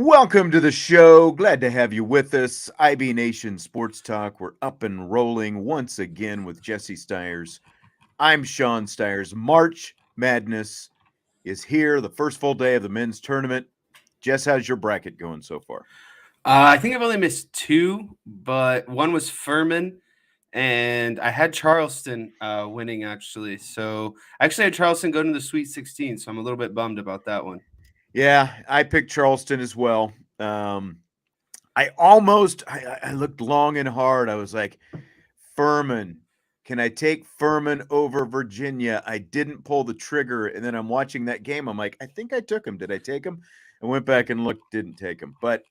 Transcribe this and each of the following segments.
Welcome to the show. Glad to have you with us. IB Nation Sports Talk. We're up and rolling once again with Jesse Stiers. I'm Sean Stiers. March Madness is here, the first full day of the men's tournament. Jess, how's your bracket going so far? I think I've only missed two, but one was Furman, and I had Charleston winning actually. So I actually had Charleston go to the Sweet 16, so I'm a little bit bummed about that one. Yeah, I picked Charleston as well. I looked long and hard. I was like, Furman. Can I take Furman over Virginia? I didn't pull the trigger. And then I'm watching that game. I'm like, I think I took him. Did I take him? I went back and looked, didn't take him. But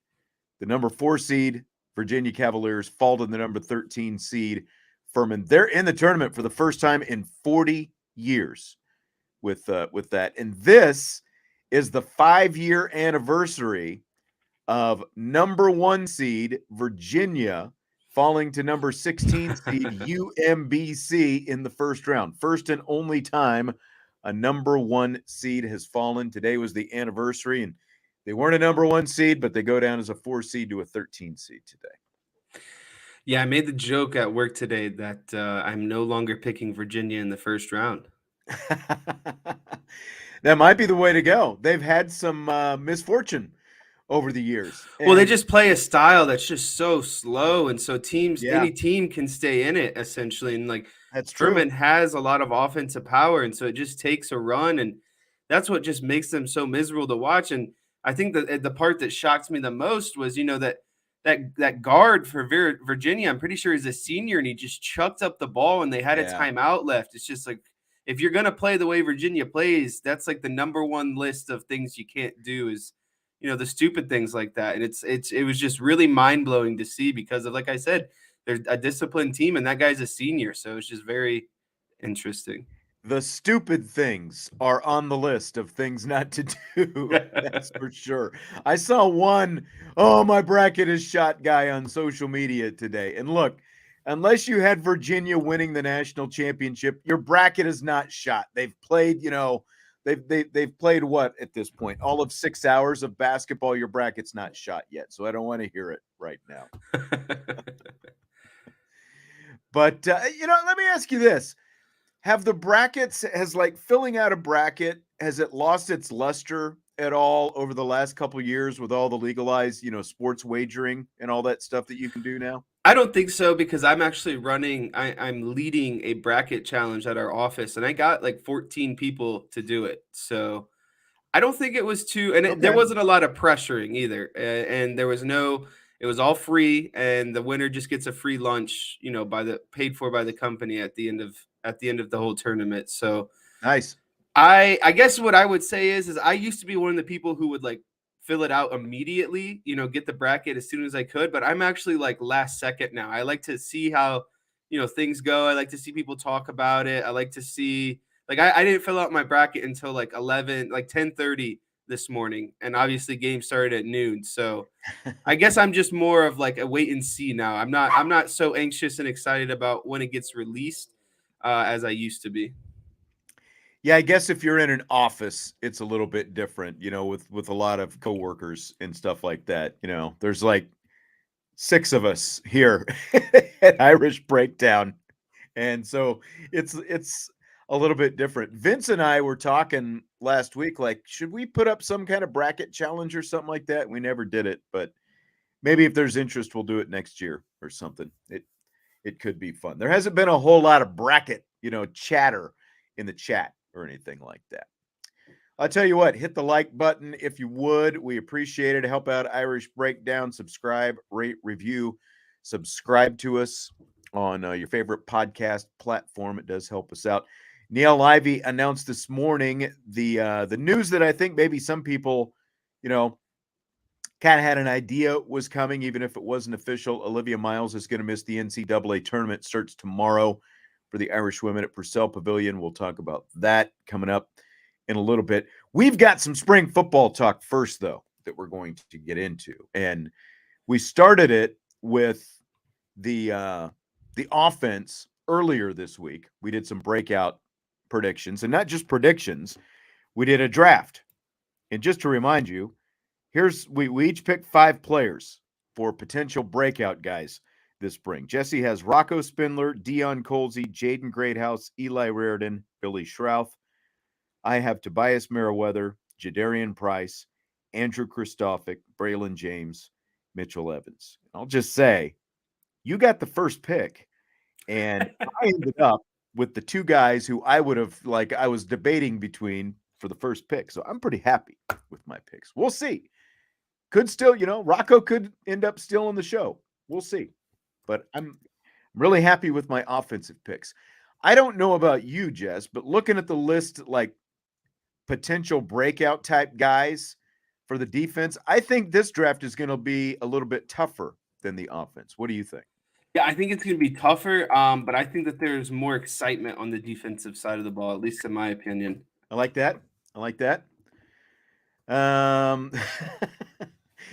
the number 4 seed, Virginia Cavaliers, fall to the number 13 seed, Furman. They're in the tournament for the first time in 40 years with that. And this is the 5-year anniversary of number 1 seed Virginia falling to number 16 seed UMBC in the first round. First and only time a number 1 seed has fallen. Today was the anniversary, and they weren't a number 1 seed, but they go down as a 4 seed to a 13 seed today. Yeah, I made the joke at work today that I'm no longer picking Virginia in the first round. That might be the way to go. They've had some misfortune over the years. Well, they And just play a style that's just so slow, and so yeah, any team can stay in it essentially. And like that's true. Furman has a lot of offensive power, and so it just takes a run, and that's what just makes them so miserable to watch. And I think that the part that shocked me the most was, that guard for Virginia. I'm pretty sure he's a senior, and he just chucked up the ball, and they had a Yeah. timeout left. It's just like, if you're gonna play the way Virginia plays, that's like the number one list of things you can't do is the stupid things like that. And it was just really mind-blowing to see because of, like I said, they're a disciplined team, and that guy's a senior, so it's just very interesting. The stupid things are on the list of things not to do. That's for sure. I saw one, oh, my bracket is shot guy on social media today. And look, unless you had Virginia winning the national championship, your bracket is not shot. They've played, they've played what at this point? All of 6 hours of basketball. Your bracket's not shot yet. So I don't want to hear it right now. But let me ask you this. Have the brackets, has like filling out a bracket, has it lost its luster at all over the last couple of years with all the legalized, sports wagering and all that stuff that you can do now? I don't think so, because I'm actually I'm leading a bracket challenge at our office, and I got like 14 people to do it. So I don't think it was too, and there Okay. wasn't a lot of pressuring either. And it was all free, and the winner just gets a free lunch, paid for by the company at the end of the whole tournament. So Nice. I guess what I would say is I used to be one of the people who would like fill it out immediately, get the bracket as soon as I could, but I'm actually like last second now. I like to see how, things go. I like to see people talk about it. I like to see, like, I didn't fill out my bracket until like 11, like 10:30 this morning, and obviously game started at noon. So I guess I'm just more of like a wait and see now. I'm not so anxious and excited about when it gets released as I used to be. Yeah, I guess if you're in an office, it's a little bit different, with a lot of coworkers and stuff like that. There's like 6 of us here at Irish Breakdown. And so it's a little bit different. Vince and I were talking last week, like, should we put up some kind of bracket challenge or something like that? We never did it, but maybe if there's interest, we'll do it next year or something. It could be fun. There hasn't been a whole lot of bracket, chatter in the chat or anything like that. I'll tell you what, hit the like button if you would. We appreciate it. Help out Irish Breakdown. Subscribe, rate, review. Subscribe to us on your favorite podcast platform. It does help us out. Niele Ivey announced this morning the news that I think maybe some people, kind of had an idea was coming, even if it wasn't official. Olivia Miles is going to miss the NCAA tournament. Starts tomorrow for the Irish women at Purcell Pavilion. We'll talk about that coming up in a little bit. We've got some spring football talk first, though, that we're going to get into. And we started it with the offense earlier this week. We did some breakout predictions, and not just predictions. We did a draft. And just to remind you, we each picked 5 players for potential breakout guys this spring. Jesse has Rocco Spindler, Dion Colsey, Jaden Greathouse, Eli Raridan, Billy Schrouth. I have Tobias Merriweather, Jadarian Price, Andrew Kristofic, Braylon James, Mitchell Evans. I'll just say, you got the first pick, and I ended up with the 2 guys who I would have I was debating between for the first pick. So I'm pretty happy with my picks. We'll see. Could still, Rocco could end up still in the show. We'll see. But I'm really happy with my offensive picks. I don't know about you, Jess, but looking at the list, potential breakout type guys for the defense, I think this draft is going to be a little bit tougher than the offense. What do you think? Yeah, I think it's going to be tougher, but I think that there's more excitement on the defensive side of the ball, at least in my opinion. I like that. I like that. Um,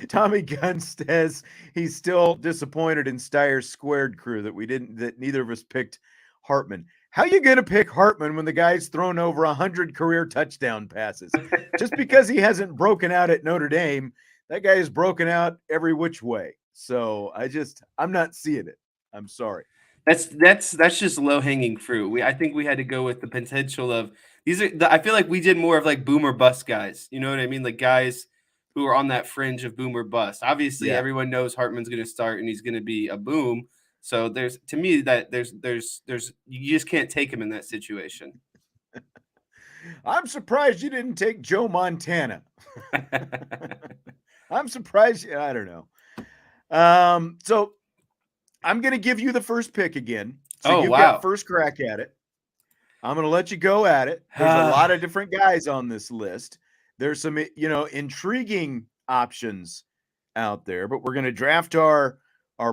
Tommy Gunn says he's still disappointed in Steyer's squared crew that neither of us picked Hartman. How you going to pick Hartman when the guy's thrown over 100 career touchdown passes? Just because he hasn't broken out at Notre Dame, that guy is broken out every which way. So I'm not seeing it. I'm sorry. That's just low hanging fruit. I think we had to go with the potential of I feel like we did more of like boomer bust guys. You know what I mean? Like guys who are on that fringe of boomer bust. Obviously, Yeah. everyone knows Hartman's going to start and he's going to be a boom. So there's you just can't take him in that situation. I'm surprised you didn't take Joe Montana. I'm surprised. I don't know. So I'm going to give you the first pick again. So you've got first crack at it. I'm going to let you go at it. There's a lot of different guys on this list. There's some, intriguing options out there, but we're going to draft our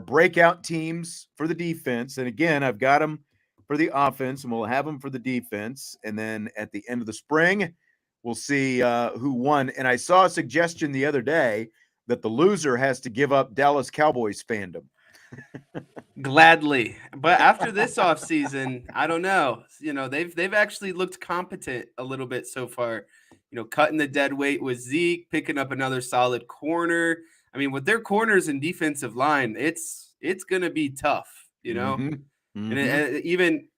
breakout teams for the defense. And again, I've got them for the offense, and we'll have them for the defense. And then at the end of the spring, we'll see who won. And I saw a suggestion the other day that the loser has to give up Dallas Cowboys fandom. Gladly. But after this offseason, I don't know. They've actually looked competent a little bit so far. Cutting the dead weight with Zeke, picking up another solid corner. I mean, with their corners and defensive line, it's going to be tough, Mm-hmm. And even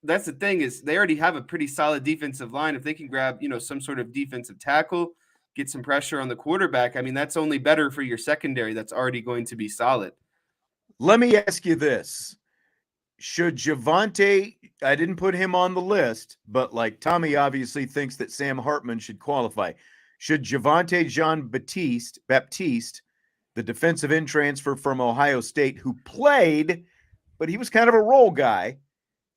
that's the thing is they already have a pretty solid defensive line. If they can grab, some sort of defensive tackle, get some pressure on the quarterback, I mean, that's only better for your secondary. That's already going to be solid. Let me ask you this. Should Javonte, I didn't put him on the list, but Tommy obviously thinks that Sam Hartman should qualify. Should Javonte Jean-Baptiste, the defensive end transfer from Ohio State, who played, but he was kind of a role guy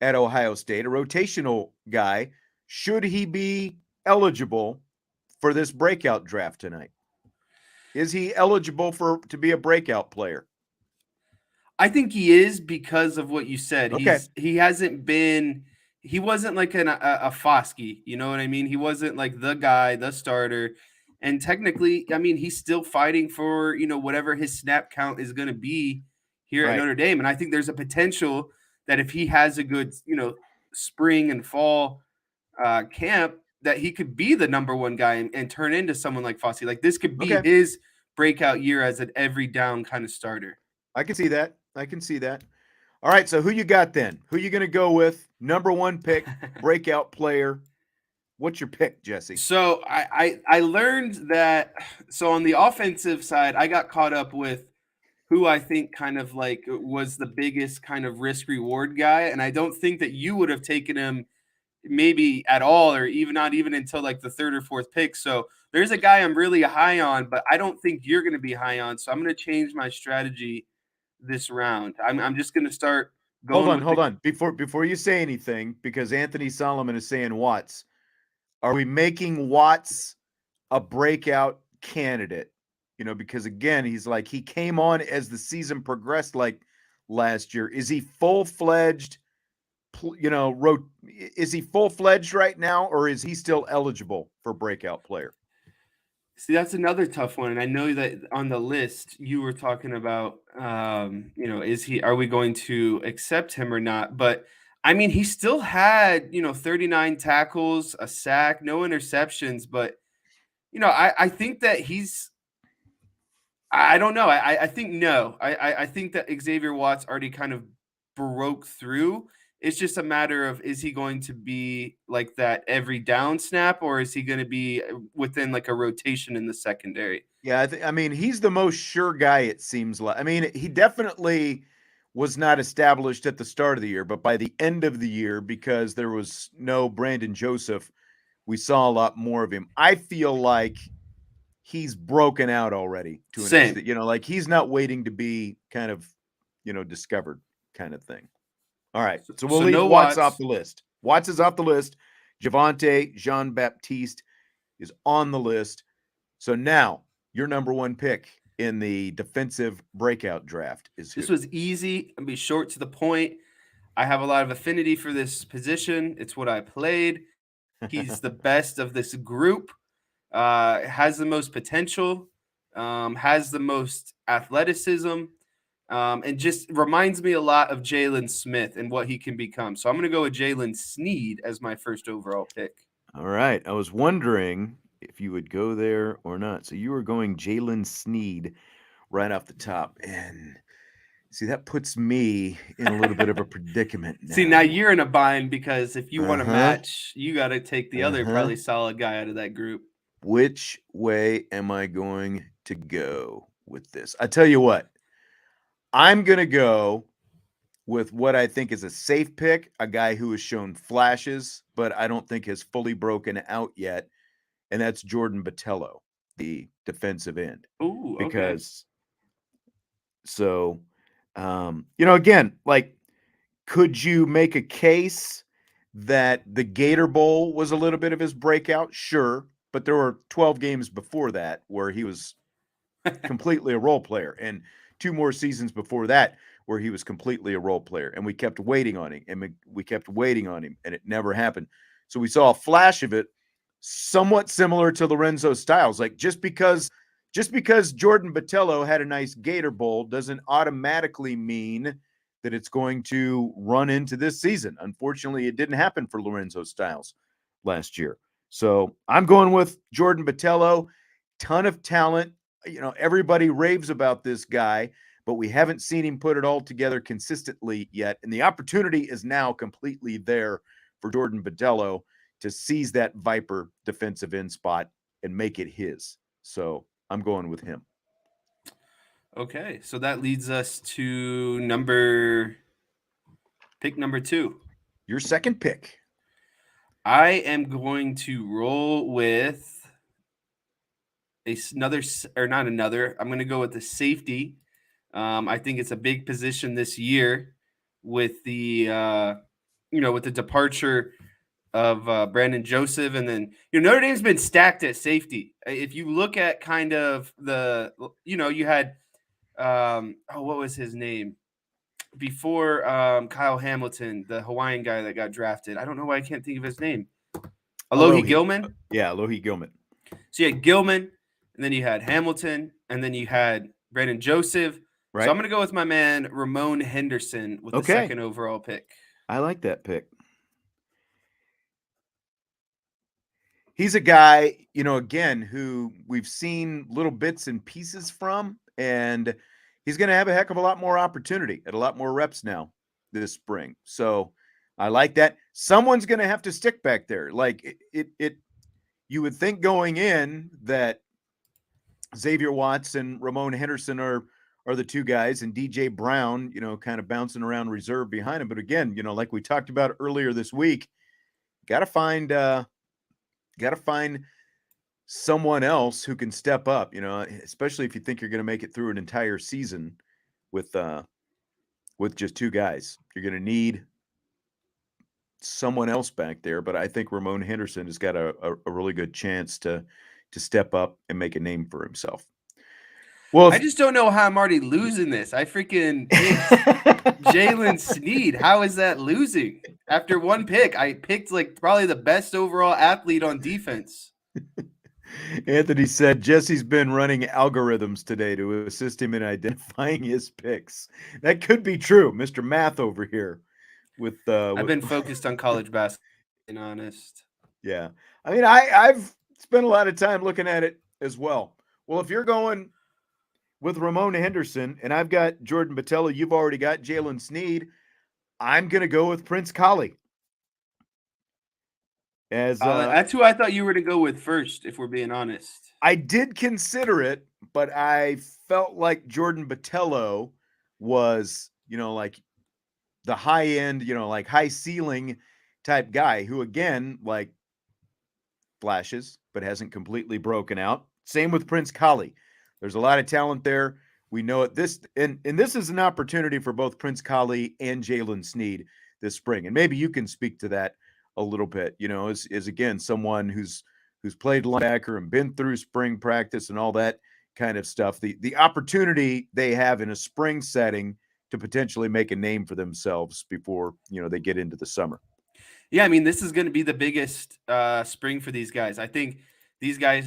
at Ohio State, a rotational guy, should he be eligible for this breakout draft tonight? Is he eligible to be a breakout player? I think he is because of what you said. Okay. He wasn't like a Foskey, you know what I mean? He wasn't like the guy, the starter. And technically, I mean, he's still fighting for, whatever his snap count is going to be here at Notre Dame. And I think there's a potential that if he has a good, spring and fall camp, that he could be the number one guy and turn into someone like Foskey. Like this could be his breakout year as an every down kind of starter. I can see that. All right, so who you got then? Who you going to go with? Number one pick, breakout player. What's your pick, Jesse? So I learned that. So on the offensive side, I got caught up with who I think kind of like was the biggest kind of risk reward guy, and I don't think that you would have taken him maybe at all, or even not even until like the third or fourth pick. So there's a guy I'm really high on, but I don't think you're going to be high on. So I'm going to change my strategy this round. I'm just going to start going. Hold on. Before you say anything, because Anthony Solomon is saying Watts. Are we making Watts a breakout candidate? Because again, he came on as the season progressed last year. Is he full-fledged? Is he full-fledged right now, or is he still eligible for breakout player? See, that's another tough one. And I know that on the list you were talking about, are we going to accept him or not? But I mean, he still had, 39 tackles, a sack, no interceptions. But, I think that he's I don't know. I think no. I think that Xavier Watts already kind of broke through. It's just a matter of, is he going to be like that every down snap, or is he going to be within like a rotation in the secondary? Yeah, I mean, he's the most sure guy, it seems like. I mean, he definitely was not established at the start of the year, but by the end of the year, because there was no Brandon Joseph, we saw a lot more of him. I feel like he's broken out already to an Same. extent. Like he's not waiting to be kind of, discovered kind of thing. All right. So, So we'll so leave no Watts off Watts. the list. Watts is off the list. Javante Jean Baptiste is on the list. So now your number one pick in the defensive breakout draft is who? This was easy and be short to the point. I have a lot of affinity for this position. It's what I played. He's the best of this group. Has the most potential. Has the most athleticism. And just reminds me a lot of Jalen Smith and what he can become. So I'm going to go with Jalen Sneed as my first overall pick. All right. I was wondering if you would go there or not. So you were going Jalen Sneed right off the top. And see, that puts me in a little bit of a predicament See, now now. you're in a bind because if you want to Uh-huh. match, you got to take the other Uh-huh. probably solid guy out of that group. Which way am I going to go with this? I tell you what, I'm going to go with what I think is a safe pick, a guy who has shown flashes, but I don't think has fully broken out yet, and that's Jordan Botelho, the defensive end. Ooh, okay. Because so, again, like, could you make a case that the Gator Bowl was a little bit of his breakout? Sure, but there were 12 games before that where he was completely a role player, and two more seasons before that where he was completely a role player, and we kept waiting on him, and we kept waiting on him, and it never happened. So we saw a flash of it, somewhat similar to Lorenzo Styles. Like just because Jordan Botelho had a nice Gator Bowl doesn't automatically mean that it's going to run into this season. Unfortunately, it didn't happen for Lorenzo Styles last year. So I'm going with Jordan Botelho. Ton of talent. Everybody raves about this guy, but we haven't seen him put it all together consistently yet. And the opportunity is now completely there for Jordan Botelho to seize that Viper defensive end spot and make it his. So I'm going with him. Okay, so that leads us to number 2. Your second pick. I am going to roll with another, or not another. I'm going to go with the safety. I think it's a big position this year with the with the departure of Brandon Joseph, and then Notre Dame's been stacked at safety. If you look at kind of you had what was his name before Kyle Hamilton, the Hawaiian guy that got drafted. I don't know why I can't think of his name. Alohi Alohi. Gilman. Yeah, Alohi Gilman. So you had Gilman, and then you had Hamilton, and then you had Brandon Joseph. So Right? I'm going to go with my man Ramon Henderson with the Okay. second overall pick. I like that pick. He's a guy, again, who we've seen little bits and pieces from, and he's going to have a heck of a lot more opportunity at a lot more reps now this spring. So I like that. Someone's going to have to stick back there. Like you would think going in that Xavier Watts and Ramon Henderson are the two guys, and DJ Brown, kind of bouncing around reserve behind him. But again, like we talked about earlier this week, got to find someone else who can step up, especially if you think you're going to make it through an entire season with just two guys. You're going to need someone else back there, but I think Ramon Henderson has got a really good chance to step up and make a name for himself. Well, I just don't know how I'm already losing this. I freaking picked Jalen Sneed. How is that losing? After one pick, I picked like probably the best overall athlete on defense. Anthony said Jesse's been running algorithms today to assist him in identifying his picks. That could be true, Mr. Math over here. I've been focused on college basketball, being honest. Yeah, I mean, I've spent a lot of time looking at it as well. Well, if you're going with Ramon Henderson, and I've got Jordan Botello. You've already got Jalen Sneed. I'm going to go with Prince Colley. As That's who I thought you were to go with first, if we're being honest. I did consider it, but I felt like Jordan Botello was, like the high end, like high ceiling type guy who, again, like flashes, but hasn't completely broken out. Same with Prince Colley. There's a lot of talent there. We know it. And this is an opportunity for both Prince Colley and Jalen Sneed this spring. And maybe you can speak to that a little bit. As again someone who's played linebacker and been through spring practice and all that kind of stuff. The opportunity they have in a spring setting to potentially make a name for themselves before they get into the summer. Yeah, I mean, this is going to be the biggest spring for these guys. I think these guys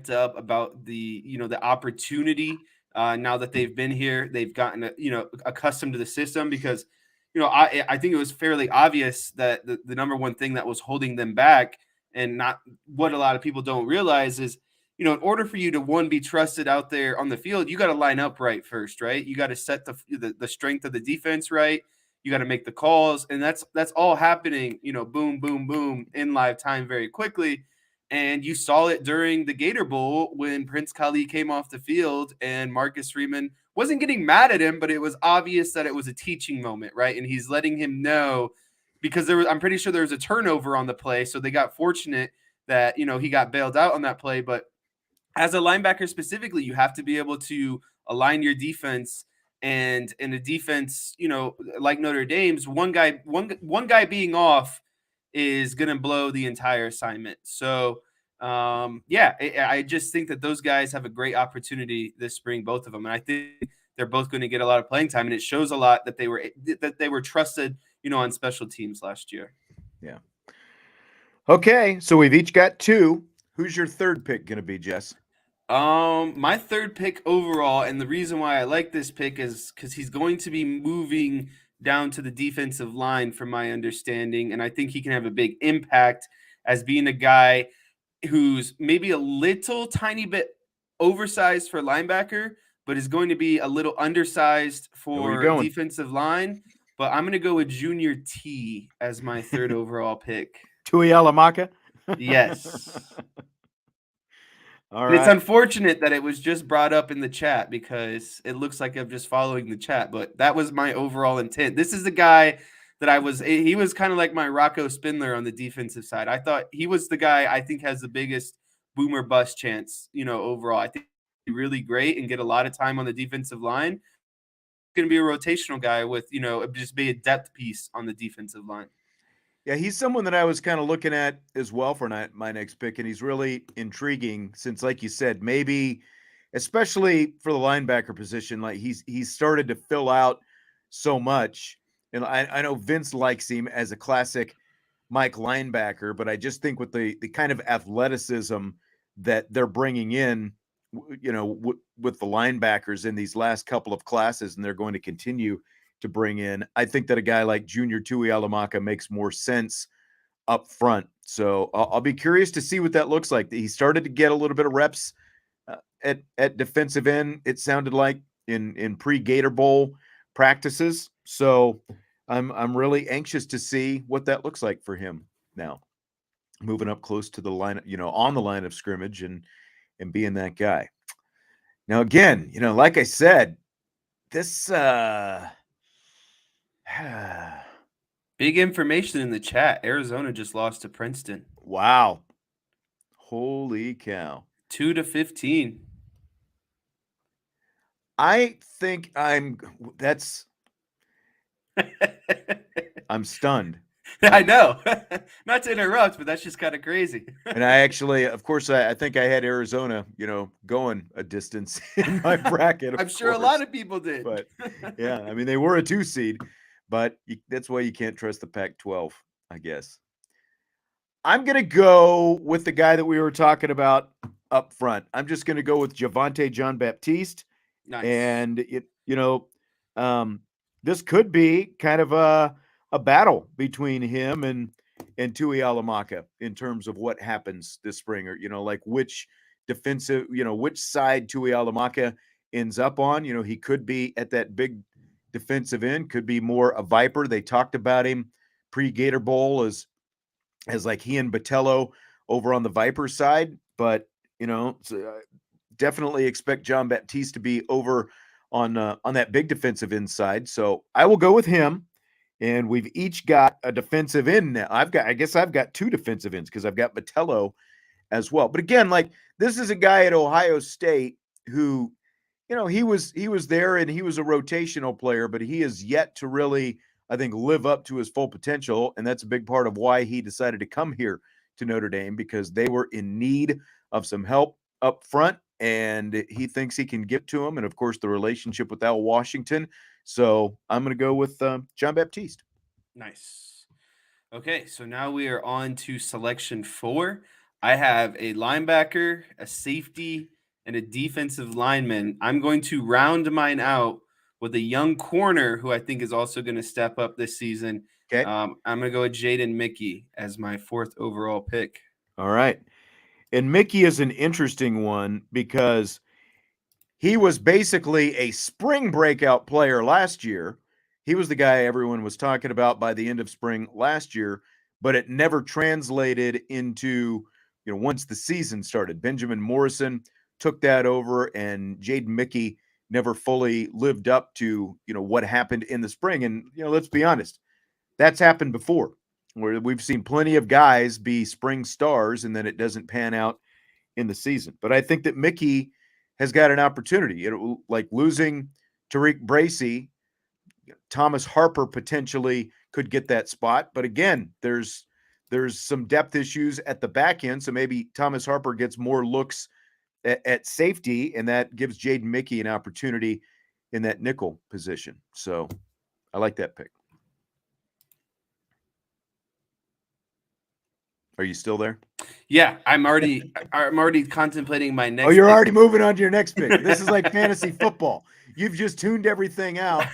up about the opportunity now that they've been here. They've gotten accustomed to the system because I think it was fairly obvious that the number one thing that was holding them back, and not what a lot of people don't realize, is in order for you to be trusted out there on the field, you got to line up right first, right? You got to set the strength of the defense right. You got to make the calls, and that's all happening, boom, boom, boom, in live time very quickly. And you saw it during the Gator Bowl when Prince Colley came off the field and Marcus Freeman wasn't getting mad at him, but it was obvious that it was a teaching moment, right? And he's letting him know, because I'm pretty sure there was a turnover on the play, so they got fortunate that he got bailed out on that play. But as a linebacker specifically, you have to be able to align your defense, and in a defense, like Notre Dame's, one guy being off is going to blow the entire assignment. So, I just think that those guys have a great opportunity this spring, both of them, and I think they're both going to get a lot of playing time, and it shows a lot that they were trusted, on special teams last year. Yeah. Okay, so we've each got two. Who's your third pick going to be, Jess? My third pick overall, and the reason why I like this pick is because he's going to be moving down to the defensive line, from my understanding, and I think he can have a big impact as being a guy who's maybe a little tiny bit oversized for linebacker, but is going to be a little undersized Where are you for going? defensive line. But I'm going to go with Junior T as my third overall pick. Tui Alamaka? Yes. All And it's right. unfortunate that it was just brought up in the chat because it looks like I'm just following the chat, but that was my overall intent. This is the guy that he was kind of like my Rocco Spindler on the defensive side. I thought he was the guy I think has the biggest boomer bust chance, overall. I think he's really great and get a lot of time on the defensive line. He's going to be a rotational guy with, just be a depth piece on the defensive line. Yeah, he's someone that I was kind of looking at as well for my next pick, and he's really intriguing since, like you said, maybe especially for the linebacker position, like he's started to fill out so much. And I know Vince likes him as a classic Mike linebacker, but I just think with the kind of athleticism that they're bringing in, with the linebackers in these last couple of classes, and they're going to continue to bring in, I think that a guy like Junior Tui Alamaka makes more sense up front. So I'll be curious to see what that looks like. He started to get a little bit of reps at defensive end. It sounded like in pre-Gator Bowl practices. So I'm really anxious to see what that looks like for him now, moving up close to the line, on the line of scrimmage and being that guy. Now again, like I said, this Big information in the chat. Arizona just lost to Princeton. wow. Holy cow. 2-15. I think I'm stunned. I know. Not to interrupt, but that's just kind of crazy. And I actually, of course, I think I had Arizona, going a distance in my bracket. I'm sure a lot of people did. But yeah, I mean, they were a 2 seed, but that's why you can't trust the Pac-12, I guess. I'm going to go with the guy that we were talking about up front. I'm just going to go with Javonte Jean-Baptiste. Nice. And this could be kind of a battle between him and Tui Alamaka in terms of what happens this spring, or like which defensive, which side Tui Alamaka ends up on. He could be at that big defensive end, could be more a Viper. They talked about him pre-Gator Bowl as like he and Botello over on the Viper side, but definitely expect John Baptiste to be over on that big defensive end side. So I will go with him. And we've each got a defensive end now. I guess I've got two defensive ends because I've got Botello as well. But again, like this is a guy at Ohio State who, he was there and he was a rotational player, but he has yet to really, I think, live up to his full potential. And that's a big part of why he decided to come here to Notre Dame, because they were in need of some help up front. And he thinks he can give to him. And of course, the relationship with Al Washington. So I'm going to go with John Baptiste. Nice. Okay, so now we are on to selection 4. I have a linebacker, a safety, and a defensive lineman. I'm going to round mine out with a young corner who I think is also going to step up this season. Okay. I'm going to go with Jaden Mickey as my 4th overall pick. All right. And Mickey is an interesting one because he was basically a spring breakout player last year. He was the guy everyone was talking about by the end of spring last year, but it never translated into, once the season started. Benjamin Morrison took that over, and Jaden Mickey never fully lived up to, what happened in the spring. And, let's be honest, that's happened before, where we've seen plenty of guys be spring stars and then it doesn't pan out in the season. But I think that Mickey has got an opportunity. Like losing Tariq Bracy, Thomas Harper potentially could get that spot. But again, there's some depth issues at the back end. So maybe Thomas Harper gets more looks at safety, and that gives Jaden Mickey an opportunity in that nickel position. So I like that pick. Are you still there? Yeah, I'm already contemplating my next. Oh, you're already moving on to your next pick. This is like fantasy football. You've just tuned everything out,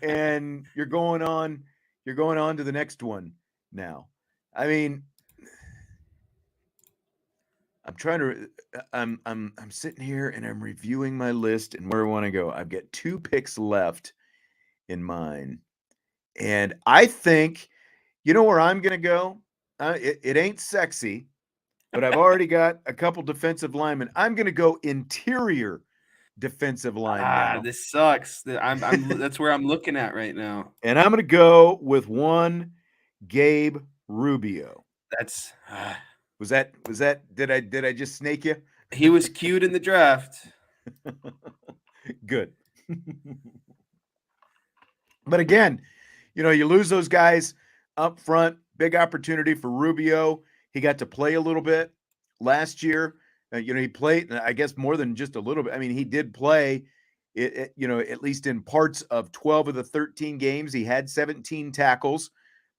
and you're going on to the next one now. I mean, I'm sitting here and I'm reviewing my list and where I want to go. I've got 2 picks left in mine, and I think where I'm going to go. It ain't sexy, but I've already got a couple defensive linemen. I'm going to go interior defensive line now. This sucks. That's where I'm looking at right now. And I'm going to go with one Gabe Rubio. That's was that did I just snake you? He was queued in the draft. Good. But again, you lose those guys up front. Big opportunity for Rubio. He got to play a little bit last year. He played, I guess, more than just a little bit. I mean, he did play, at least in parts of 12 of the 13 games. He had 17 tackles,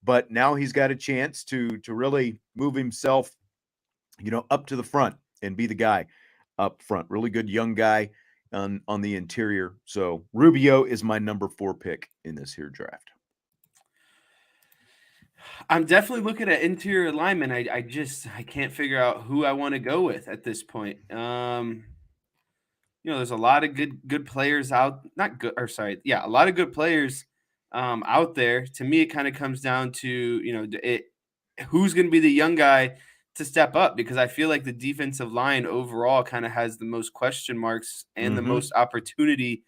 but now he's got a chance to really move himself, up to the front and be the guy up front. Really good young guy on the interior. So Rubio is my number 4 pick in this here draft. I'm definitely looking at interior linemen. I can't figure out who I want to go with at this point. There's a lot of good players out. Not good, or sorry, yeah, a lot of good players out there. To me, it kind of comes down to who's going to be the young guy to step up, because I feel like the defensive line overall kind of has the most question marks and the most opportunity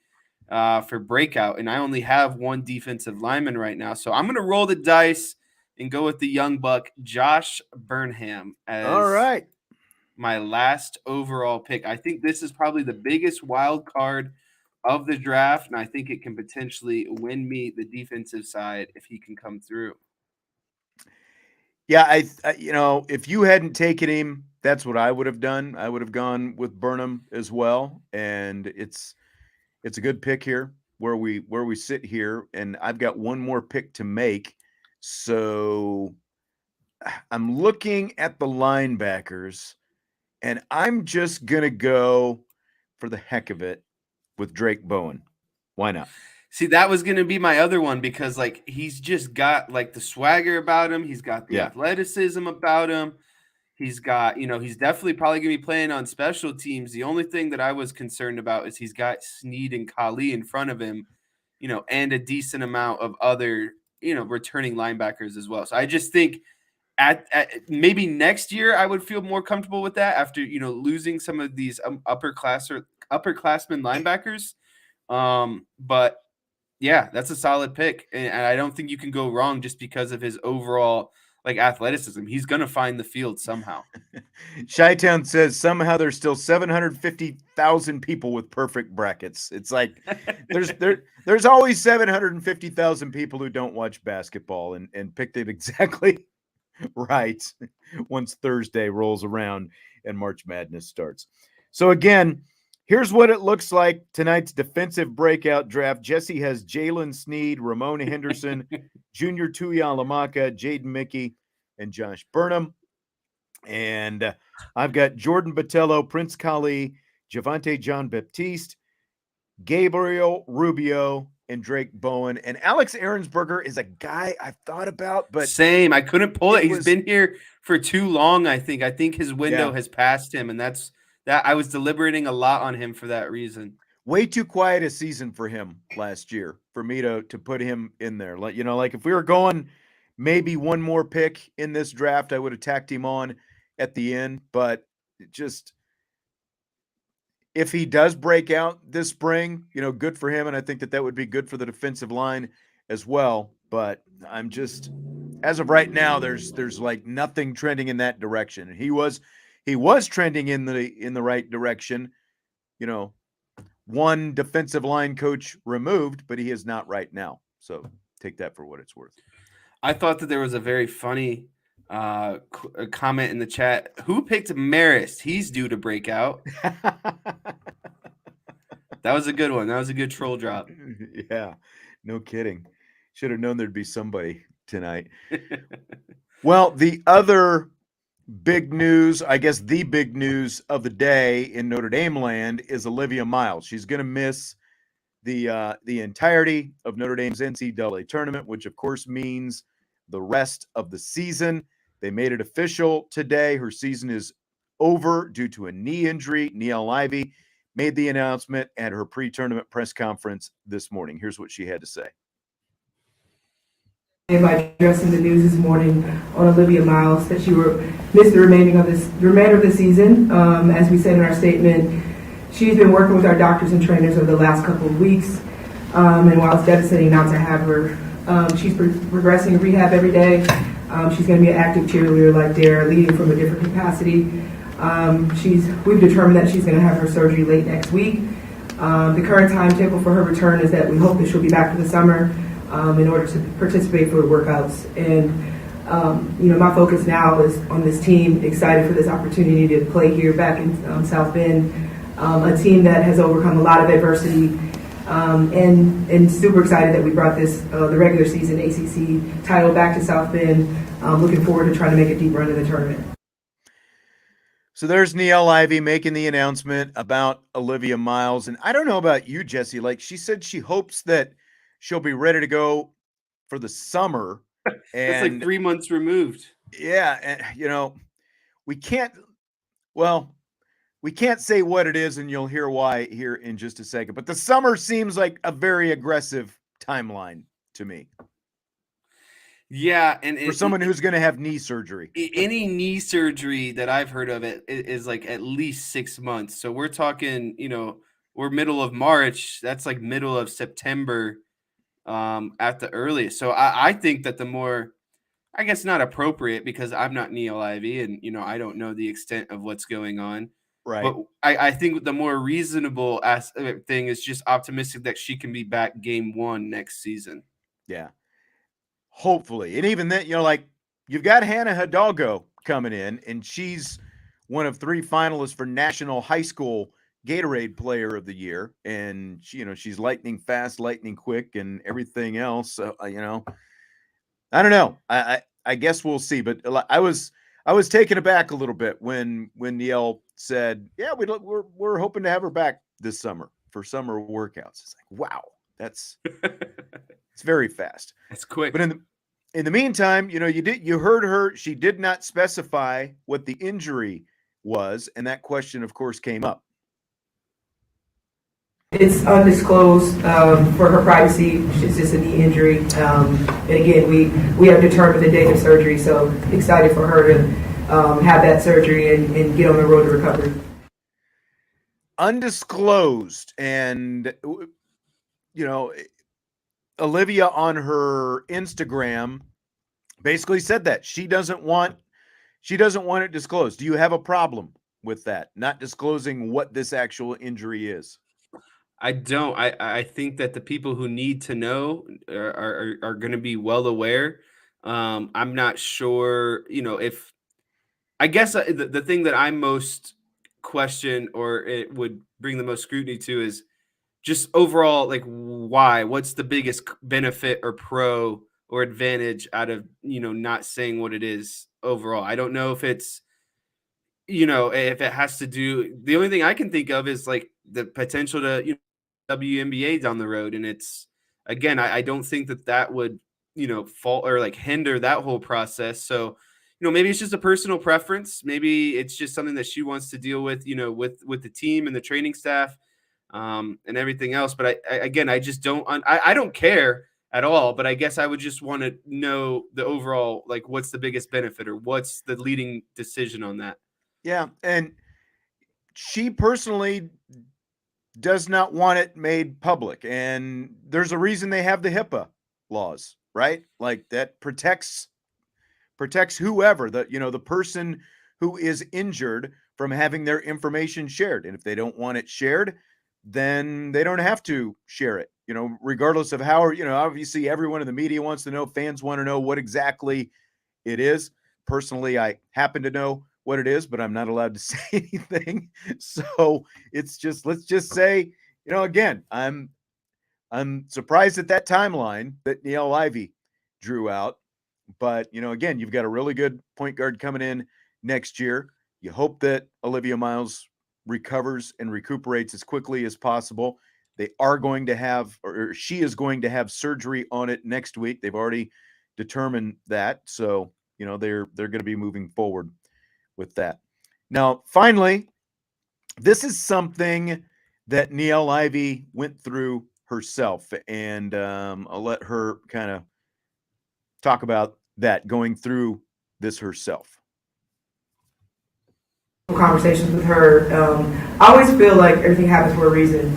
for breakout. And I only have one defensive lineman right now, so I'm going to roll the dice and go with the young buck, Josh Burnham, as my last overall pick. I think this is probably the biggest wild card of the draft, and I think it can potentially win me the defensive side if he can come through. Yeah, I if you hadn't taken him, that's what I would have done. I would have gone with Burnham as well, and it's a good pick here where we sit here, and I've got one more pick to make. So I'm looking at the linebackers, and I'm just going to go for the heck of it with Drake Bowen. Why not? See, that was going to be my other one, because he's just got the swagger about him. He's got the athleticism about him. He's got, he's definitely probably going to be playing on special teams. The only thing that I was concerned about is he's got Snead and Kali in front of him, and a decent amount of other, returning linebackers as well. So I just think at maybe next year I would feel more comfortable with that after, losing some of these upperclassmen linebackers. But yeah, that's a solid pick. And I don't think you can go wrong just because of his overall like athleticism. He's going to find the field somehow. Chi-Town says somehow there's still 750,000 people with perfect brackets. It's like there's always 750,000 people who don't watch basketball and picked it exactly right once Thursday rolls around and March Madness starts. So again, here's what it looks like tonight's defensive breakout draft. Jesse has Jalen Snead, Ramon Henderson, Junior Tuihalamaka, Jaden Mickey, and Josh Burnham. And I've got Jordan Botello, Prince Kali, Javante John Baptiste, Gabriel Rubio, and Drake Bowen. And Alex Ahrensberger is a guy I've thought about, but same. I couldn't pull it. He's been here for too long, I think. I think his window has passed him, and that's that. I was deliberating a lot on him for that reason. Way too quiet a season for him last year for me to put him in there. Like, like if we were going maybe one more pick in this draft, I would have tacked him on at the end, but just if he does break out this spring, good for him. And I think that would be good for the defensive line as well. But I'm just, as of right now, there's like nothing trending in that direction. And he was trending in the right direction, one defensive line coach removed, but he is not right now. So take that for what it's worth. I thought that there was a very funny comment in the chat. Who picked Marist? He's due to break out. That was a good one. That was a good troll drop. Yeah, no kidding. Should have known there'd be somebody tonight. Well, the other big news, I guess the big news of the day in Notre Dame land is Olivia Miles. She's going to miss the entirety of Notre Dame's NCAA tournament, which of course means the rest of the season. They made it official today. Her season is over due to a knee injury. Niele Ivey made the announcement at her pre-tournament press conference this morning. Here's what she had to say. By addressing the news this morning on Olivia Miles that she missed the remainder of the season. As we said in our statement, she's been working with our doctors and trainers over the last couple of weeks. And while it's devastating not to have her, she's progressing in rehab every day. She's going to be an active cheerleader like Dara, leading from a different capacity. We've determined that she's going to have her surgery late next week. The current timetable for her return is that we hope that she'll be back for the summer in order to participate for the workouts. And my focus now is on this team, excited for this opportunity to play here back in South Bend, a team that has overcome a lot of adversity, and super excited that we brought the regular season ACC title back to South Bend. Looking forward to trying to make a deep run in the tournament. So there's Niele Ivey making the announcement about Olivia Miles. And I don't know about you, Jesse. Like, she said she hopes that she'll be ready to go for the summer. And that's like 3 months removed. Yeah. And, we can't say what it is, and you'll hear why here in just a second. But the summer seems like a very aggressive timeline to me. Yeah, and for someone who's going to have knee surgery. Any knee surgery that I've heard of it is like at least 6 months. So we're talking, we're middle of March. That's like middle of September at the earliest. So I think that the more, I guess not appropriate because I'm not Niele Ivey and, I don't know the extent of what's going on. Right. But I think the more reasonable thing is just optimistic that she can be back game 1 next season. Yeah. Hopefully. And even then, you've got Hannah Hidalgo coming in, and she's one of 3 finalists for National High School Gatorade Player of the Year. And, she's lightning fast, lightning quick, and everything else. So, I don't know. I guess we'll see. But I was taken aback a little bit when Niele said, yeah, we're hoping to have her back this summer for summer workouts. It's like, wow, it's very fast. It's quick. But in the meantime, you heard her. She did not specify what the injury was, and that question, of course, came up. It's undisclosed for her privacy. It's just a knee injury. And again, we have determined the date of surgery, so excited for her to have that surgery and get on the road to recovery. Undisclosed, and Olivia on her Instagram basically said that she doesn't want it disclosed. Do you have a problem with that, not disclosing what this actual injury is? I don't. I think that the people who need to know are going to be well aware. I'm not sure, if I guess the thing that I most question or it would bring the most scrutiny to is just overall, like, why? What's the biggest benefit or pro or advantage out of not saying what it is overall? I don't know if it's if it has to do. The only thing I can think of is like the potential to WNBA down the road, and it's again, I don't think that would fault or like hinder that whole process. So maybe it's just a personal preference. Maybe it's just something that she wants to deal with, with the team and the training staff, and everything else. But again, I just don't. I don't care at all. But I guess I would just want to know the overall, like, what's the biggest benefit or what's the leading decision on that. Yeah, and she personally does not want it made public, and there's a reason they have the HIPAA laws, right? Like that protects whoever the person who is injured from having their information shared. And if they don't want it shared, then they don't have to share it, regardless of how, obviously everyone in the media wants to know, fans want to know what exactly it is. Personally, I happen to know what it is, but I'm not allowed to say anything. So it's just, let's just say, again, I'm surprised at that timeline that Niele Ivey drew out. But, again, you've got a really good point guard coming in next year. You hope that Olivia Miles recovers and recuperates as quickly as possible. They are going to have, or she is going to have surgery on it next week. They've already determined that. So, they're going to be moving forward with that. Now, finally, this is something that Niele Ivey went through herself, and I'll let her kind of talk about that, going through this herself. Conversations with her. I always feel like everything happens for a reason.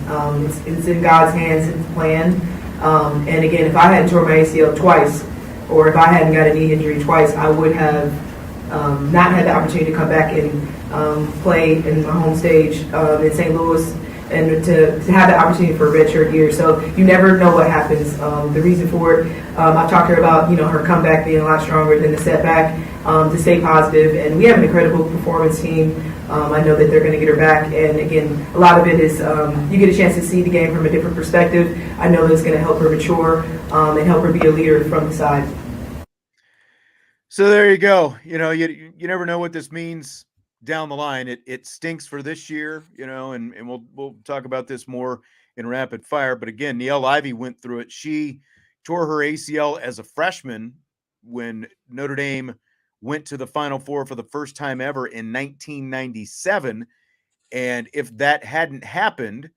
It's in God's hands, it's planned. And again, if I hadn't torn my ACL twice, or if I hadn't got a knee injury twice, I would have not had the opportunity to come back and play in my home stage in St. Louis, and to have the opportunity for a redshirt year. So you never know what happens. The reason for it, I've talked to her about her comeback being a lot stronger than the setback, to stay positive. And we have an incredible performance team. I know that they're going to get her back. And again, a lot of it is you get a chance to see the game from a different perspective. I know that's going to help her mature and help her be a leader from the side. So there you go. You never know what this means down the line. It stinks for this year, and we'll talk about this more in rapid fire. But again, Niele Ivey went through it. She tore her ACL as a freshman when Notre Dame went to the Final Four for the first time ever in 1997. And if that hadn't happened,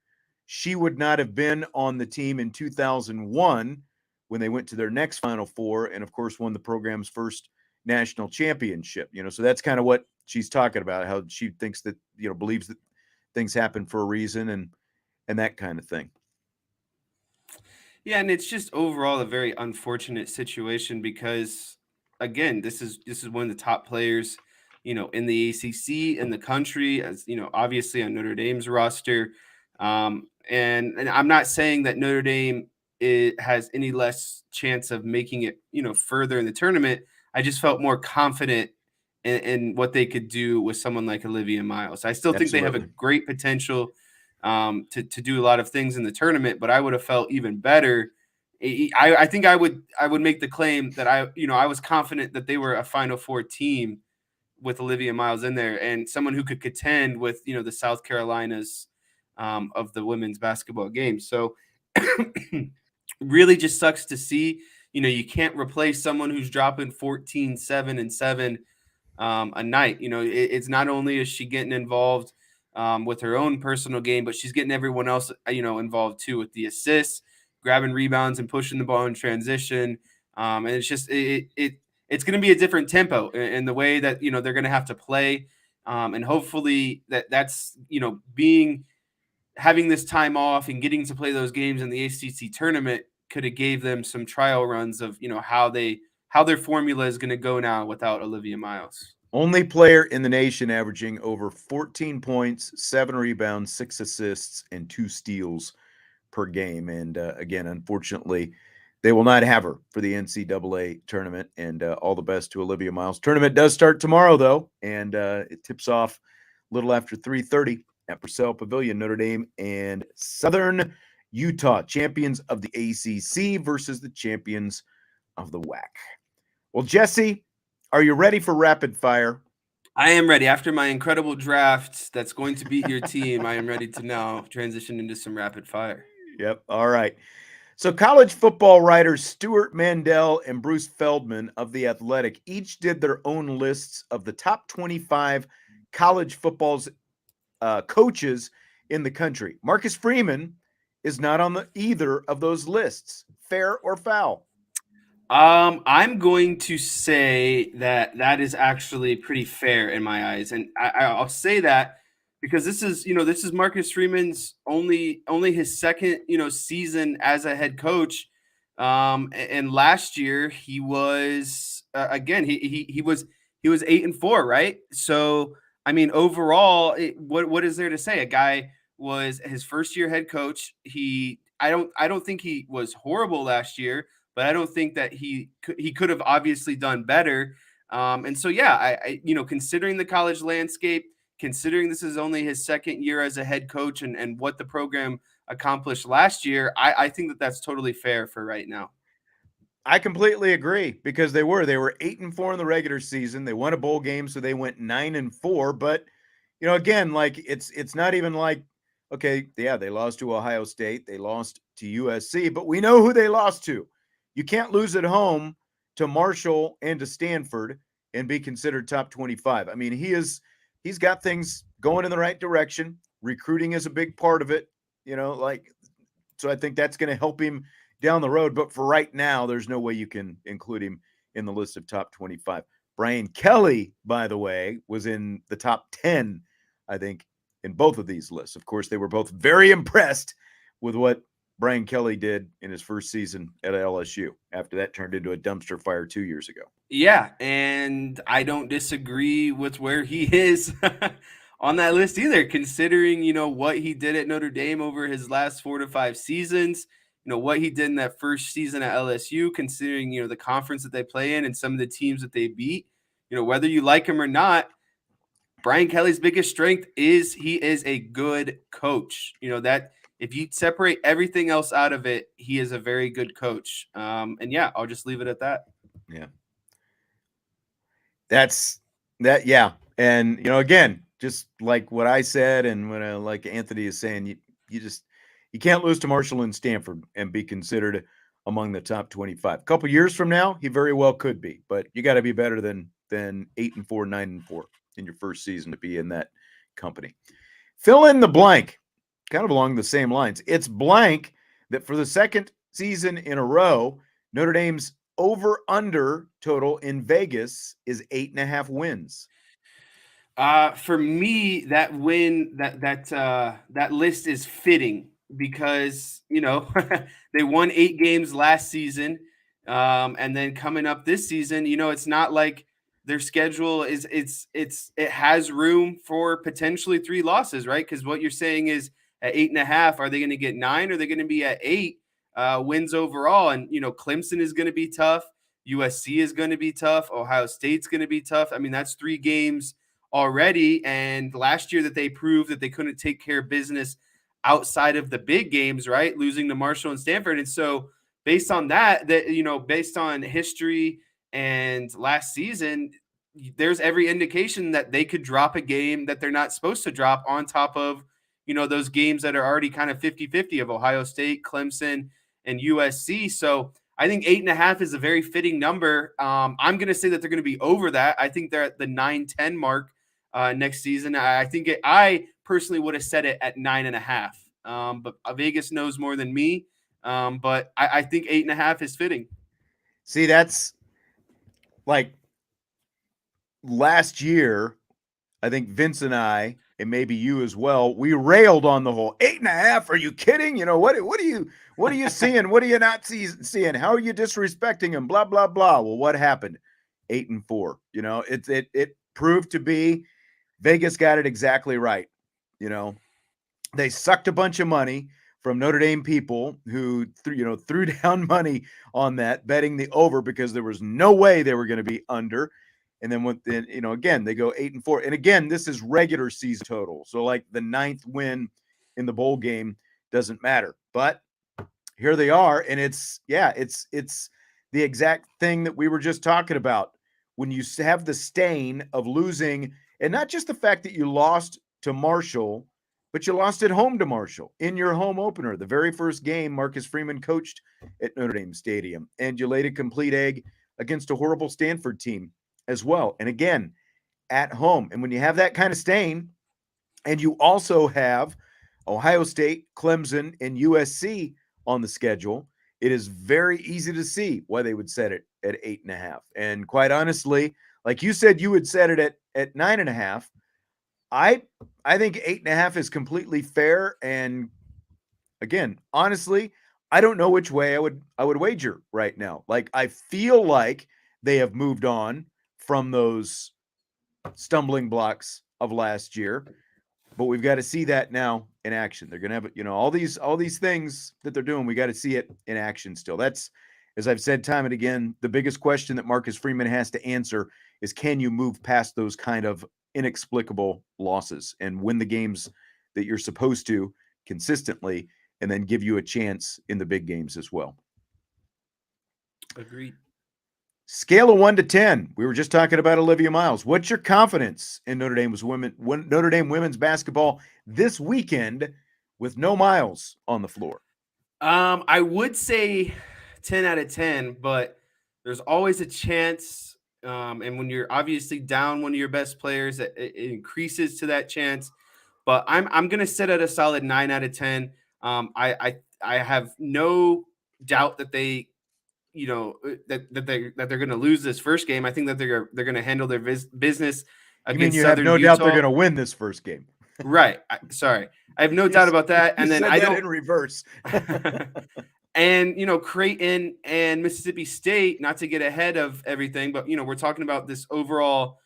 she would not have been on the team in 2001 when they went to their next Final Four and, of course, won the program's first national championship. So that's kind of what she's talking about, how she thinks that, believes that things happen for a reason and that kind of thing. Yeah, and it's just overall a very unfortunate situation because, again, this is one of the top players, in the ACC, in the country, as obviously on Notre Dame's roster. And I'm not saying that Notre Dame has any less chance of making it, further in the tournament. I just felt more confident in what they could do with someone like Olivia Miles. I still think they have a great potential to do a lot of things in the tournament, but I would have felt even better. I think I would make the claim that I was confident that they were a Final Four team with Olivia Miles in there and someone who could contend with the South Carolinas of the women's basketball game. So really just sucks to see. you can't replace someone who's dropping 14, 7, and 7 a night. It's not only is she getting involved with her own personal game, but she's getting everyone else, involved too, with the assists, grabbing rebounds, and pushing the ball in transition. And it's just it's going to be a different tempo in the way that they're going to have to play, and hopefully that's having this time off and getting to play those games in the ACC tournament could have gave them some trial runs of how their formula is going to go now without Olivia Miles. Only player in the nation averaging over 14 points, 7 rebounds, 6 assists, and 2 steals per game. And again, unfortunately, they will not have her for the NCAA tournament. And all the best to Olivia Miles. Tournament does start tomorrow, though, and it tips off a little after 3:30 at Purcell Pavilion. Notre Dame and Southern Utah, champions of the ACC versus the champions of the WAC. Well, Jesse, are you ready for rapid fire? I am ready. After my incredible draft that's going to beat your team, I am ready to now transition into some rapid fire. Yep. All right. So college football writers Stuart Mandel and Bruce Feldman of The Athletic each did their own lists of the top 25 college football's coaches in the country. Marcus Freeman is not on either of those lists. Fair or foul? I'm going to say that is actually pretty fair in my eyes, and I'll say that because this is Marcus Freeman's only his second season as a head coach, and last year he was again he was 8-4, right? So I mean overall, what is there to say? A guy was his first year head coach. I don't think he was horrible last year, but I don't think that he could have obviously done better. And so, yeah, I considering the college landscape, considering this is only his second year as a head coach and what the program accomplished last year, I think that that's totally fair for right now. I completely agree because they were 8-4 in the regular season. They won a bowl game, so they went 9-4. But again, like it's not even like, okay, yeah, they lost to Ohio State, they lost to USC, but we know who they lost to. You can't lose at home to Marshall and to Stanford and be considered top 25. I mean, he's got things going in the right direction. Recruiting is a big part of it, so I think that's going to help him down the road. But for right now, there's no way you can include him in the list of top 25. Brian Kelly, by the way, was in the top 10, I think, in both of these lists. Of course, they were both very impressed with what Brian Kelly did in his first season at LSU. After that turned into a dumpster fire 2 years ago. Yeah, and I don't disagree with where he is on that list either, considering, what he did at Notre Dame over his last 4 to 5 seasons, what he did in that first season at LSU, considering, the conference that they play in and some of the teams that they beat, whether you like him or not, Brian Kelly's biggest strength is he is a good coach. That if you separate everything else out of it, he is a very good coach. And yeah, I'll just leave it at that. Yeah. That's that. Yeah. And, again, just like what I said, and when like Anthony is saying, you can't lose to Marshall and Stanford and be considered among the top 25. A couple years from now, he very well could be, but you got to be better than 8-4, 9-4 in your first season to be in that company. Fill in the blank. Kind of along the same lines. It's blank that for the second season in a row, Notre Dame's over-under total in Vegas is 8.5 wins. For me, that list is fitting because they won 8 games last season, and then coming up this season, it's not like their schedule it has room for potentially 3 losses, right? Because what you're saying is, at 8.5, are they going to get 9? Or are they going to be at 8 wins overall? And, Clemson is going to be tough. USC is going to be tough. Ohio State's going to be tough. I mean, that's 3 games already. And last year that they proved that they couldn't take care of business outside of the big games, right? Losing to Marshall and Stanford. And so based on that, based on history and last season, there's every indication that they could drop a game that they're not supposed to drop on top of those games that are already kind of 50-50 of Ohio State, Clemson, and USC. So I think 8.5 is a very fitting number. I'm going to say that they're going to be over that. I think they're at the 9-10 mark next season. I personally would have set it at 9.5. But Vegas knows more than me. But I think 8.5 is fitting. See, that's like last year. I think Vince and I, and maybe you as well, we railed on the whole 8.5. Are you kidding? You know, what are you seeing? What are you not seeing? How are you disrespecting him? Blah, blah, blah. Well, what happened? 8-4. You know, it proved to be Vegas got it exactly right. You know, they sucked a bunch of money from Notre Dame people who threw down money on that, betting the over because there was no way they were going to be under. And then again, they go 8-4. And again, this is regular season total. So like the 9th win in the bowl game doesn't matter. But here they are. And it's the exact thing that we were just talking about. When you have the stain of losing, and not just the fact that you lost to Marshall, but you lost at home to Marshall in your home opener. The very first game Marcus Freeman coached at Notre Dame Stadium. And you laid a complete egg against a horrible Stanford team as well. And again, at home. And when you have that kind of stain, and you also have Ohio State, Clemson, and USC on the schedule, it is very easy to see why they would set it at 8.5. And quite honestly, like you said, you would set it at 9.5. I think 8.5 is completely fair. And again, honestly, I don't know which way I would wager right now. Like, I feel like they have moved on from those stumbling blocks of last year, but we've got to see that now in action. They're going to have, all these things that they're doing. We got to see it in action still. That's, as I've said time and again, the biggest question that Marcus Freeman has to answer is, can you move past those kind of inexplicable losses and win the games that you're supposed to consistently, and then give you a chance in the big games as well. Agreed. Scale of 1 to 10. We were just talking about Olivia Miles. What's your confidence in Notre Dame women's basketball this weekend with no Miles on the floor? I would say 10 out of 10, but there's always a chance. And when you're obviously down one of your best players, it increases to that chance. But I'm gonna set at a solid 9 out of 10. I have no doubt that they, that they're going to lose this first game. I think that they're going to handle their business against you Southern have no Utah. doubt they're going to win this first game. Right. Sorry. I have no doubt about that. And then I don't in reverse. And, Creighton and Mississippi State, not to get ahead of everything, but, we're talking about this overall,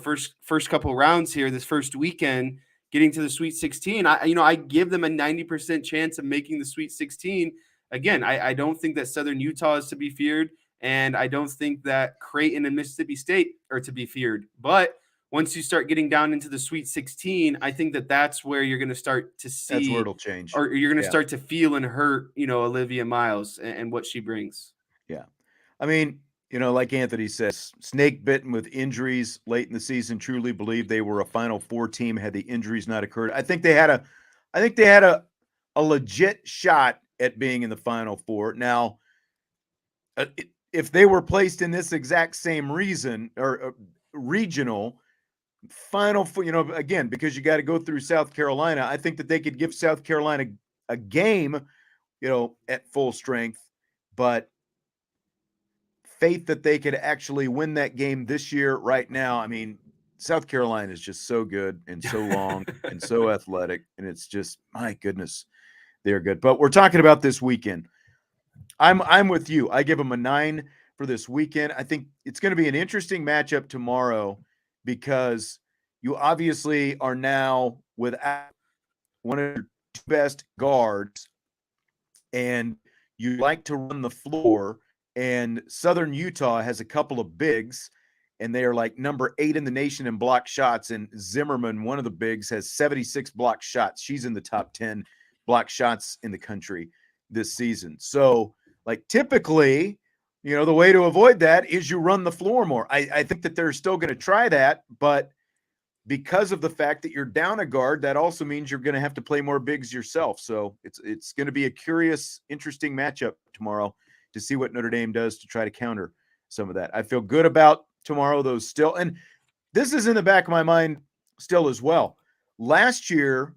first couple rounds here, this first weekend, getting to the Sweet 16. I give them a 90% chance of making the Sweet 16. Again, I don't think that Southern Utah is to be feared, and I don't think that Creighton and Mississippi State are to be feared. But once you start getting down into the Sweet 16, I think that that's where you're going to start to see. That's where it'll change. Or you're going to start to feel and hurt, Olivia Miles and what she brings. Yeah. I mean, like Anthony says, snake bitten with injuries late in the season, truly believe they were a Final Four team had the injuries not occurred. I think they had a legit shot at being in the Final Four. Now, if they were placed in this exact same regional Final Four, again, because you got to go through South Carolina, I think that they could give South Carolina a game, at full strength, but faith that they could actually win that game this year right now. I mean, South Carolina is just so good and so long and so athletic, and it's just, my goodness, they're good. But we're talking about this weekend. I'm with you. I give them a 9 for this weekend. I think it's going to be an interesting matchup tomorrow because you obviously are now without one of your two best guards, and you like to run the floor. And Southern Utah has a couple of bigs, and they are like number 8 in the nation in block shots. And Zimmerman, one of the bigs, has 76 block shots. She's in the top 10 block shots in the country this season. So, like, typically, the way to avoid that is you run the floor more. I think that they're still going to try that, but because of the fact that you're down a guard, that also means you're going to have to play more bigs yourself. So it's going to be a curious, interesting matchup tomorrow. to see what Notre Dame does to try to counter some of that. I feel good about tomorrow, though, still. And this is in the back of my mind still as well. Last year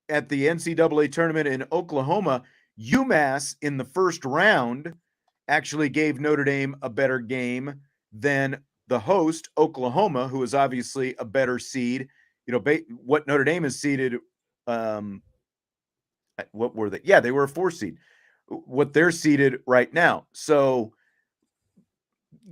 at the NCAA tournament in Oklahoma, UMass in the first round actually gave Notre Dame a better game than the host, Oklahoma, who is obviously a better seed. What Notre Dame is seeded, what were they? Yeah, they were a 4 seed. What they're seeded right now. So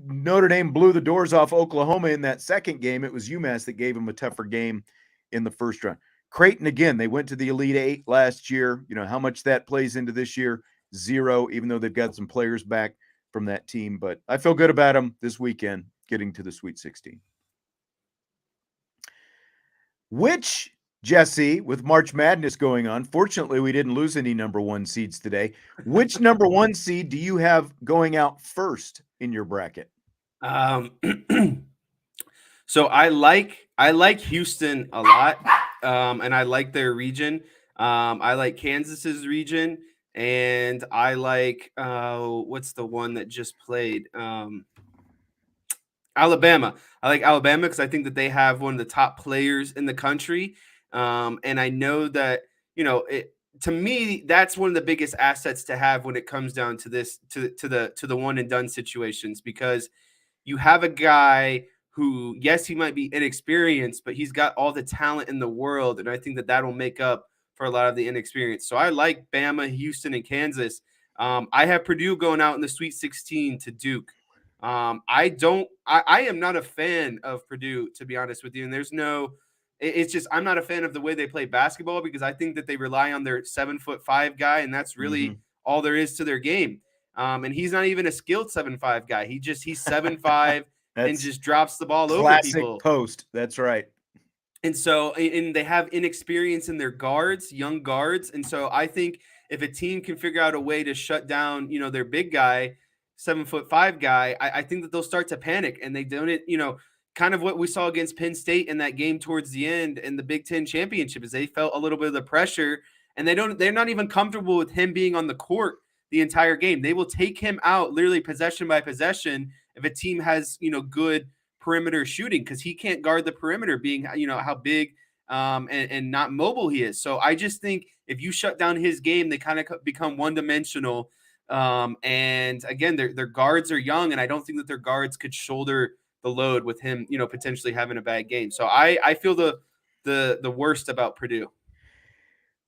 Notre Dame blew the doors off Oklahoma in that second game. It was UMass that gave them a tougher game in the first round. Creighton, again, they went to the Elite Eight last year. How much that plays into this year? 0, even though they've got some players back from that team. But I feel good about them this weekend getting to the Sweet 16. Which, Jesse, with March Madness going on, fortunately, we didn't lose any number 1 seeds today. Which number 1 seed do you have going out first in your bracket? So I like Houston a lot, and I like their region. I like Kansas's region, and I like what's the one that just played? Alabama. I like Alabama because I think that they have one of the top players in the country, and I know that to me, that's one of the biggest assets to have when it comes down to this to the one and done situations, because you have a guy who, yes, he might be inexperienced, but he's got all the talent in the world, and I think that that'll make up for a lot of the inexperience. So I like Bama, Houston, and Kansas. I have Purdue going out in the Sweet 16 to Duke. I am not a fan of Purdue, to be honest with you. And it's just, I'm not a fan of the way they play basketball, because I think that they rely on their 7'5" guy, and that's really all there is to their game. And he's not even a skilled 7'5" guy. He's 7'5" and just drops the ball over people. Classic post. That's right. And so, and they have inexperience in their guards, young guards. And so I think if a team can figure out a way to shut down, their big guy, 7'5" guy, I think that they'll start to panic, and they don't, kind of what we saw against Penn State in that game towards the end in the Big Ten championship, is they felt a little bit of the pressure, and they're not even comfortable with him being on the court the entire game. They will take him out literally possession by possession if a team has, good perimeter shooting, because he can't guard the perimeter, being, how big and not mobile he is. So I just think if you shut down his game, they kind of become one-dimensional. And again, their guards are young, and I don't think that their guards could shoulder the load with him, potentially having a bad game. So I feel the worst about Purdue.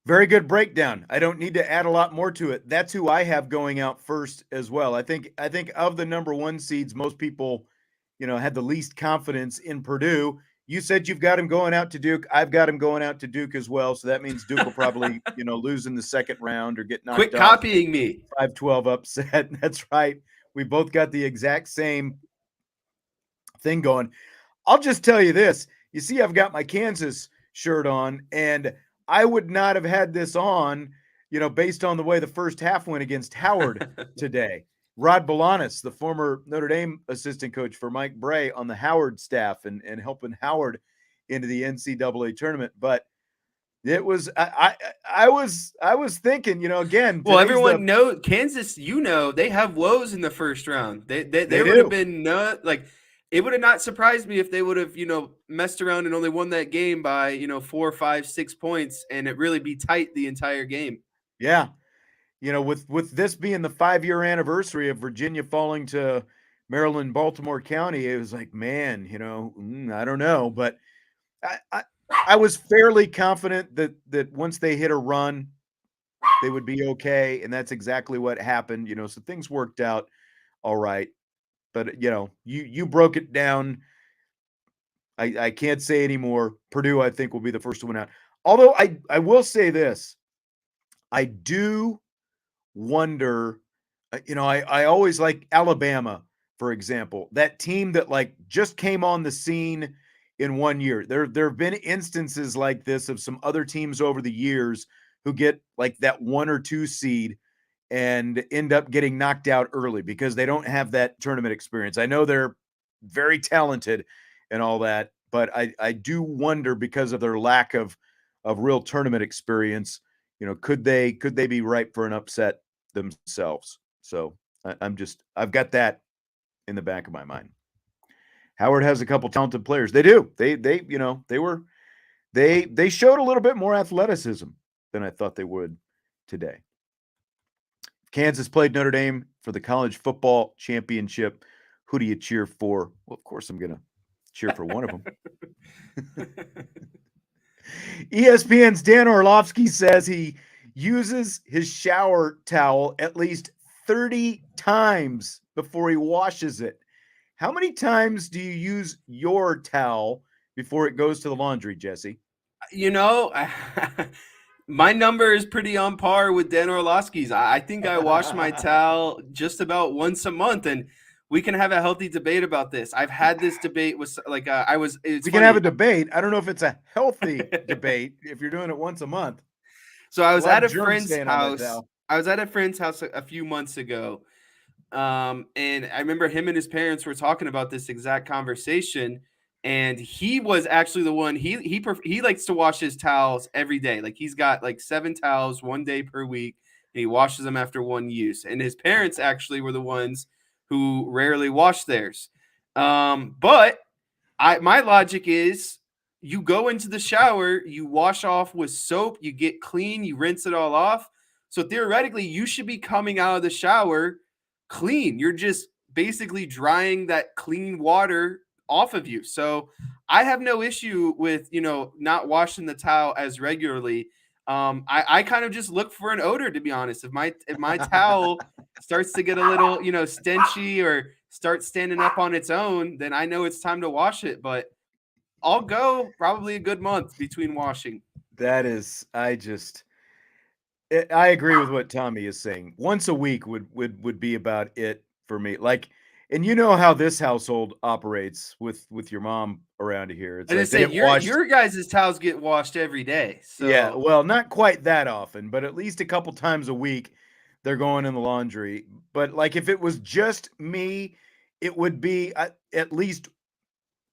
Very good breakdown. I don't need to add a lot more to it. That's who I have going out first as well. I think of the number 1 seeds, most people, had the least confidence in Purdue. You said you've got him going out to Duke. I've got him going out to Duke as well. So that means Duke will probably, lose in the second round or get knocked Quit off. copying me. 5-12 upset. That's right. We both got the exact same thing going. I'll just tell you this. You see, I've got my Kansas shirt on, and I would not have had this on, based on the way the first half went against Howard today. Rod Bolanis, the former Notre Dame assistant coach for Mike Bray on the Howard staff and helping Howard into the NCAA tournament. But it was, I was thinking, again. Well, everyone knows Kansas, they have woes in the first round. They would have been it would have not surprised me if they would have, messed around and only won that game by, 4, 5, 6 points, and it really be tight the entire game. Yeah. With this being the 5-year anniversary of Virginia falling to Maryland, Baltimore County, it was like, man, I don't know. But I was fairly confident that once they hit a run, they would be okay. And that's exactly what happened, so things worked out all right. But, you broke it down. I can't say anymore. Purdue, I think, will be the first to win out. Although I will say this. I do wonder, I always like Alabama, for example, that team that just came on the scene in 1 year. There have been instances like this of some other teams over the years who get that 1 or 2 seed and end up getting knocked out early because they don't have that tournament experience. I know they're very talented and all that, but I do wonder, because of their lack of real tournament experience, could they be ripe for an upset themselves? So I've got that in the back of my mind. Howard has a couple talented players. They do. They showed a little bit more athleticism than I thought they would today. Kansas played Notre Dame for the college football championship. Who do you cheer for? Well, of course, I'm going to cheer for one of them. ESPN's Dan Orlovsky says he uses his shower towel at least 30 times before he washes it. How many times do you use your towel before it goes to the laundry, Jesse? My number is pretty on par with Dan Orlovsky's. I think I wash my towel just about once a month, and we can have a healthy debate about this. I've had this debate with we can have a debate. I don't know if it's a healthy debate if you're doing it once a month. So I was at a friend's house. I was at a friend's house a few months ago, and I remember him and his parents were talking about this exact conversation. And he was actually the one. He likes to wash his towels every day. Like he's got like 7 towels 1 day per week, and he washes them after one use. And his parents actually were the ones who rarely wash theirs. But my logic is, you go into the shower, you wash off with soap, you get clean, you rinse it all off. So theoretically, you should be coming out of the shower clean. You're just basically drying that clean water off of you. So I have no issue with, not washing the towel as regularly. I kind of just look for an odor, to be honest. If my towel starts to get a little, stenchy or starts standing up on its own, then I know it's time to wash it. But I'll go probably a good month between washing. That is, I agree with what Tommy is saying. Once a week would be about it for me. Like, and you know how this household operates with your mom around here. It's like your guys' towels get washed every day. So. Yeah, well, not quite that often, but at least a couple times a week they're going in the laundry. But like if it was just me, it would be at least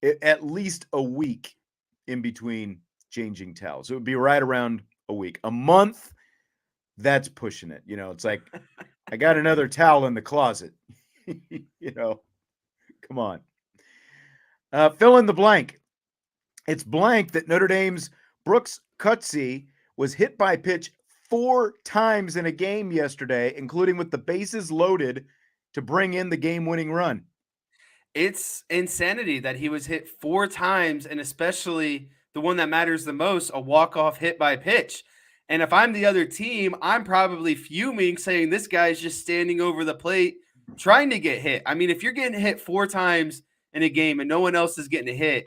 a week in between changing towels. It would be right around a week. A month, that's pushing it. It's like I got another towel in the closet. Come on. Fill in the blank. It's blank that Notre Dame's Brooks Cutsey was hit by pitch 4 times in a game yesterday, including with the bases loaded to bring in the game-winning run. It's insanity that he was hit 4 times, and especially the one that matters the most, a walk-off hit by pitch. And if I'm the other team, I'm probably fuming, saying this guy's just standing over the plate trying to get hit. I mean, if you're getting hit 4 times in a game and no one else is getting a hit,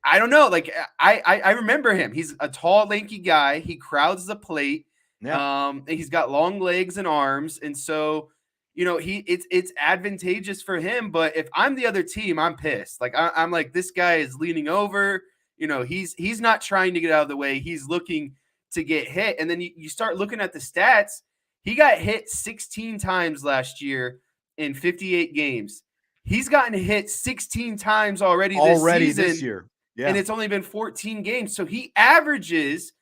I don't know. Like I remember him. He's a tall, lanky guy. He crowds the plate. Yeah. He's got long legs and arms, and so it's advantageous for him. But if I'm the other team, I'm pissed. Like I'm like, this guy is leaning over. He's not trying to get out of the way. He's looking to get hit. And then you start looking at the stats. He got hit 16 times last year in 58 games. He's gotten hit 16 times already this year. Yeah. And it's only been 14 games. So he averages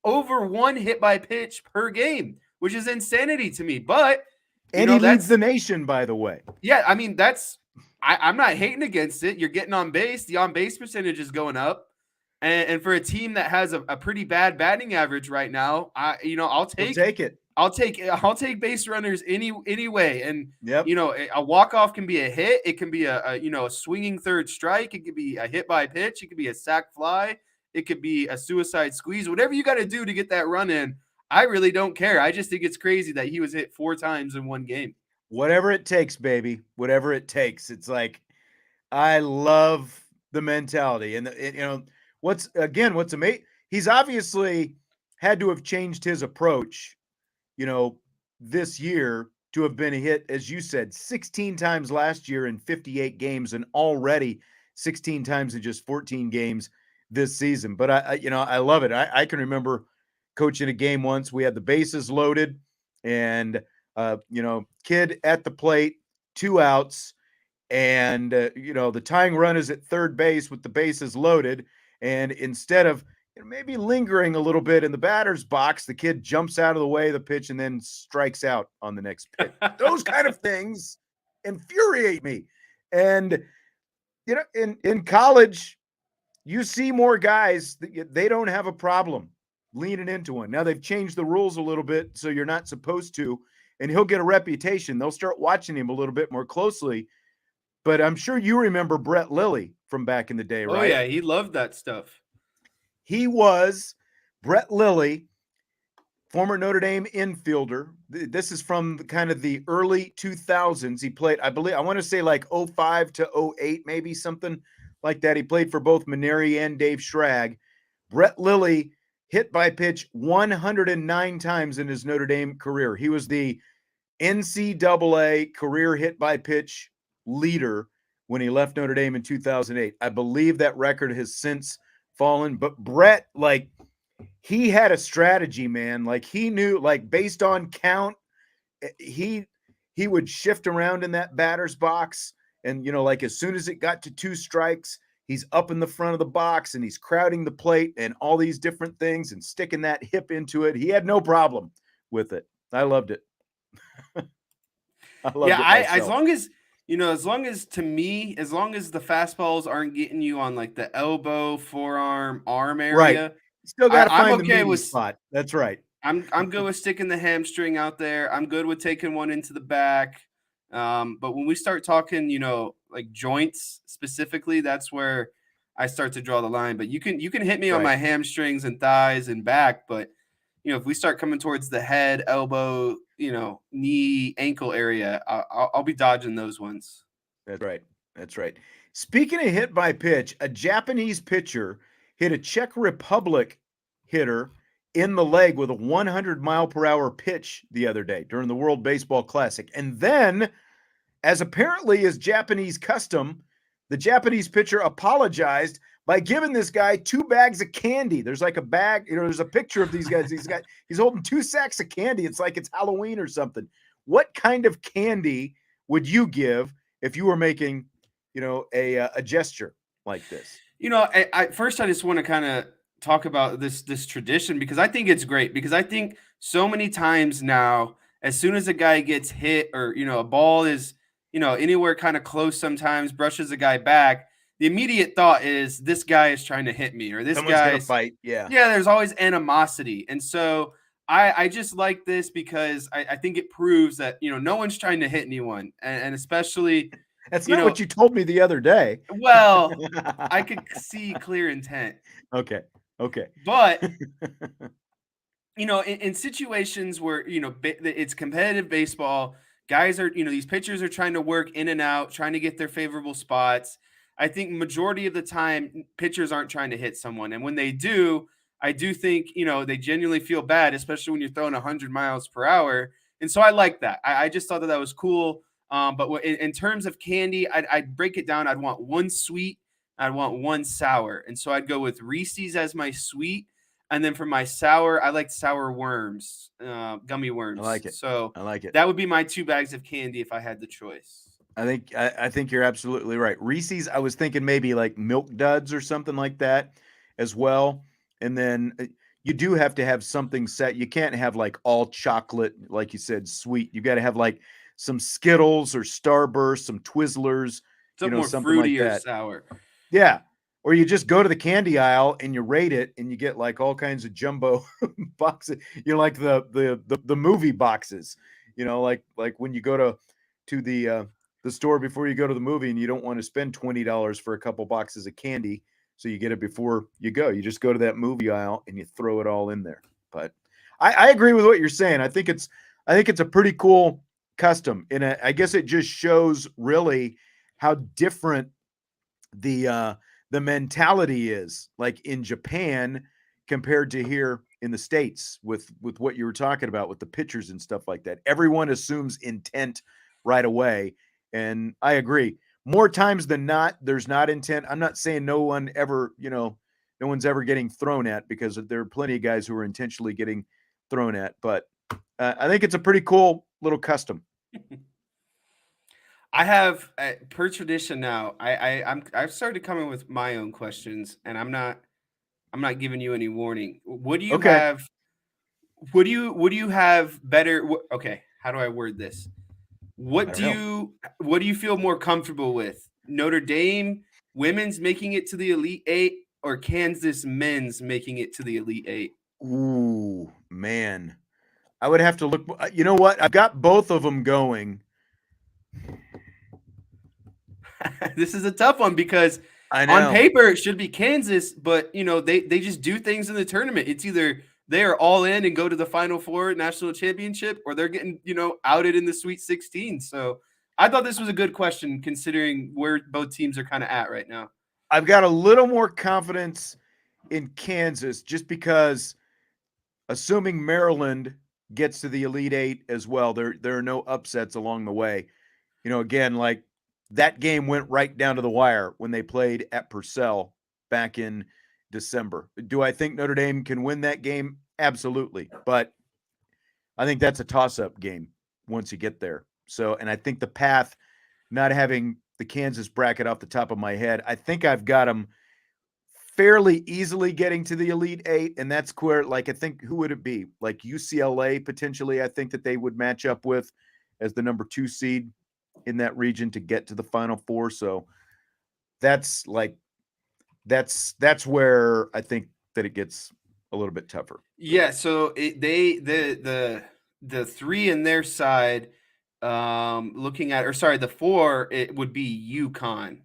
over 1 hit by pitch per game, which is insanity to me. But he leads the nation, by the way. Yeah, I mean, I'm not hating against it. You're getting on base. The on base percentage is going up. And for a team that has a pretty bad batting average right now, I'll take it. I'll take base runners anyway. And a walk-off can be a hit. It can be a swinging third strike. It could be a hit by pitch. It could be a sac fly. It could be a suicide squeeze. Whatever you got to do to get that run in, I really don't care. I just think it's crazy that he was hit 4 times in one game. Whatever it takes, baby. Whatever it takes. It's like, I love the mentality. And what's amazing, he's obviously had to have changed his approach, this year to have been hit, as you said, 16 times last year in 58 games and already 16 times in just 14 games this season. But I love it. I can remember coaching a game once. We had the bases loaded and, kid at the plate, 2 outs. And, the tying run is at third base with the bases loaded. And instead of maybe lingering a little bit in the batter's box. The kid jumps out of the way of the pitch and then strikes out on the next pitch. Those kind of things infuriate me. And, in college, you see more guys that they don't have a problem leaning into one. Now they've changed the rules a little bit, so you're not supposed to, and he'll get a reputation. They'll start watching him a little bit more closely. But I'm sure you remember Brett Lilly from back in the day, right? Oh yeah, he loved that stuff. He was Brett Lilly, former Notre Dame infielder. This is from kind of the early 2000s. He played, I believe, I want to say like 05 to 08, maybe something like that. He played for both Maneri and Dave Schrag. Brett Lilly hit by pitch 109 times in his Notre Dame career. He was the NCAA career hit by pitch leader when he left Notre Dame in 2008. I believe that record has since fallen, but Brett, like, he had a strategy, man. Like, he knew, like, based on count, he would shift around in that batter's box, and like, as soon as it got to 2 strikes, he's up in the front of the box and he's crowding the plate and all these different things and sticking that hip into it. He had no problem with it. I loved it. I loved it myself. As long as to me, as long as the fastballs aren't getting you on like the elbow, forearm, arm area, right. Still got to find I'm the okay meaty with spot. That's right. I'm good with sticking the hamstring out there. I'm good with taking one into the back. But when we start talking, like joints specifically, that's where I start to draw the line. But you can hit me on my hamstrings and thighs and back, but if we start coming towards the head, elbow, knee, ankle area, I'll be dodging those ones. That's right. That's right. Speaking of hit by pitch, a Japanese pitcher hit a Czech Republic hitter in the leg with a 100-mile-per-hour pitch the other day during the World Baseball Classic. And then, as apparently is Japanese custom, the Japanese pitcher apologized by giving this guy 2 bags of candy. There's like a bag, there's a picture of these guys. He's holding 2 sacks of candy. It's like it's Halloween or something. What kind of candy would you give if you were making, a gesture like this? First I just want to kind of talk about this tradition, because I think it's great, because I think so many times now, as soon as a guy gets hit or, a ball is, anywhere kind of close, sometimes brushes a guy back, the immediate thought is this guy is trying to hit me, or this Someone's guy's gonna fight. Yeah. There's always animosity. And so I just like this because I think it proves that, no one's trying to hit anyone. And especially, that's not what you told me the other day. Well, I could see clear intent. Okay. But, in situations where, it's competitive baseball, guys are, these pitchers are trying to work in and out, trying to get their favorable spots. I think majority of the time pitchers aren't trying to hit someone. And when they do, I do think, they genuinely feel bad, especially when you're throwing 100 miles per hour. And so I like that. I just thought that was cool. But in terms of candy, I'd break it down. I'd want 1 sweet. I'd want 1 sour. And so I'd go with Reese's as my sweet. And then for my sour, I like sour worms, gummy worms. I like it. So I like it. That would be my 2 bags of candy if I had the choice. I think you're absolutely right. Reese's, I was thinking maybe like Milk Duds or something like that as well. And then you do have to have something set. You can't have like all chocolate, like you said, sweet. You got to have like some Skittles or Starburst, some Twizzlers, something more something fruity like or that. Sour. Yeah. Or you just go to the candy aisle and you rate it and you get like all kinds of jumbo boxes, like the movie boxes, like when you go to the store before you go to the movie and you don't want to spend $20 for a couple boxes of candy. So you get it before you go. You just go to that movie aisle and you throw it all in there. But I agree with what you're saying. I think it's a pretty cool custom. And I guess it just shows really how different the mentality is, like in Japan compared to here in the States with what you were talking about with the pitchers and stuff like that. Everyone assumes intent right away. And I agree. More times than not, there's not intent. I'm not saying no one's ever getting thrown at, because there are plenty of guys who are intentionally getting thrown at. But I think it's a pretty cool little custom. I have, per tradition now, I've started coming with my own questions, and I'm not I'm not giving you any warning. Would you Okay. have? Would you have better? Okay, how do I word this? I don't know. What do you feel more comfortable with? Notre Dame women's making it to the Elite Eight, or Kansas men's making it to the Elite Eight? Ooh, man. I would have to look. You know what? I've got both of them going. This is a tough one because I on know. paper it should be Kansas, but they just do things in the tournament. It's either they are all in and go to the Final Four national championship, or they're getting outed in the Sweet 16. So I thought this was a good question considering where both teams are kind of at right now. I've got a little more confidence in Kansas just because, assuming Maryland gets to the Elite Eight as well, there are no upsets along the way. Again, like that game went right down to the wire when they played at Purcell back in December. Do I think Notre Dame can win that game? Absolutely. But I think that's a toss-up game once you get there. So, and I think the path, not having the Kansas bracket off the top of my head, I think I've got them fairly easily getting to the Elite Eight. And that's where, like, I think, who would it be? Like UCLA, potentially, I think that they would match up with as the number 2 seed in that region to get to the Final Four. So that's where I think that it gets a little bit tougher. Yeah, so the 3 in their side, looking at, or sorry, the 4, it would be UConn.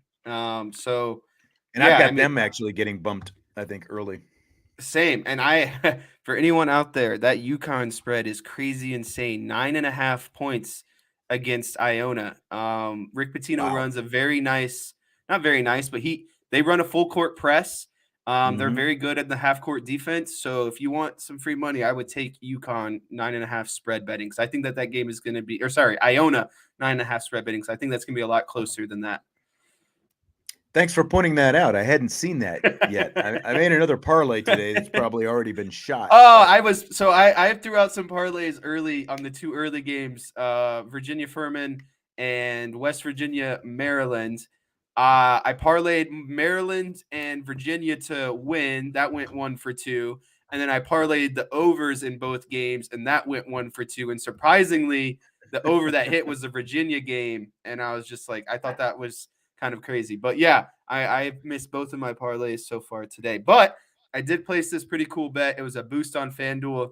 So and I've got them actually getting bumped, I think, early. Same. And for anyone out there, that UConn spread is crazy insane. 9.5 points against Iona. Rick Pitino runs a very nice, not very nice, but they run a full court press. They're very good at the half court defense. So if you want some free money, I would take UConn 9.5 spread betting. So I think that game is going to be, Iona 9.5 spread betting. So I think that's going to be a lot closer than that. Thanks for pointing that out. I hadn't seen that yet. I made another parlay today that's probably already been shot. Oh, I threw out some parlays early on the 2 early games, Virginia Furman and West Virginia Maryland. I parlayed Maryland and Virginia to win. That went 1 for 2. And then I parlayed the overs in both games, and that went 1 for 2. And surprisingly, the over that hit was the Virginia game. And I was just like, I thought that was kind of crazy. But yeah, I've missed both of my parlays so far today. But I did place this pretty cool bet. It was a boost on FanDuel,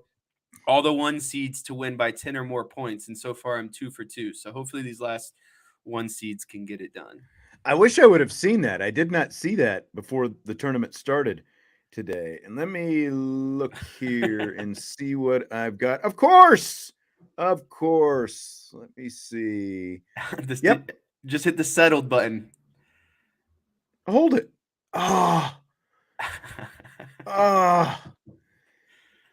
all the 1 seeds to win by 10 or more points. And so far I'm 2 for 2. So hopefully these last 1 seeds can get it done. I wish I would have seen that. I did not see that before the tournament started today. And let me look here and see what I've got. Of course. Let me see. Yep. Just hit the settled button. Hold it. I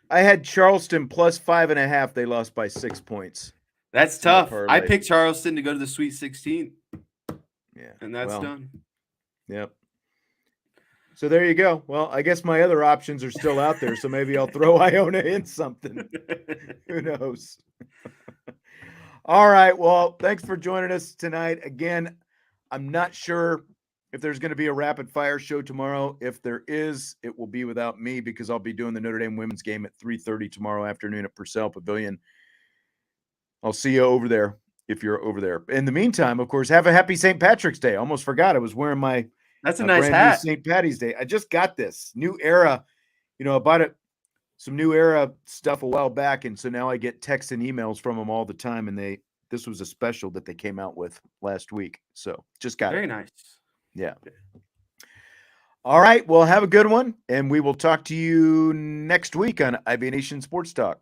had Charleston plus 5.5. They lost by 6 points. That's tough. I picked Charleston to go to the Sweet 16. Yeah. And that's done. Yep. So there you go. Well, I guess my other options are still out there, so maybe I'll throw Iona in something. Who knows? All right. Well, thanks for joining us tonight. Again, I'm not sure if there's going to be a rapid fire show tomorrow. If there is, it will be without me because I'll be doing the Notre Dame women's game at 3:30 tomorrow afternoon at Purcell Pavilion. I'll see you over there if you're over there. In the meantime, of course, have a happy St. Patrick's Day. I almost forgot. I was wearing my That's a nice hat. St. Patty's Day. I just got this New Era. I bought some New Era stuff a while back, and so now I get texts and emails from them all the time, and this was a special that they came out with last week. So just got it. Very nice. Yeah. All right. Well, have a good one, and we will talk to you next week on IB Nation Sports Talk.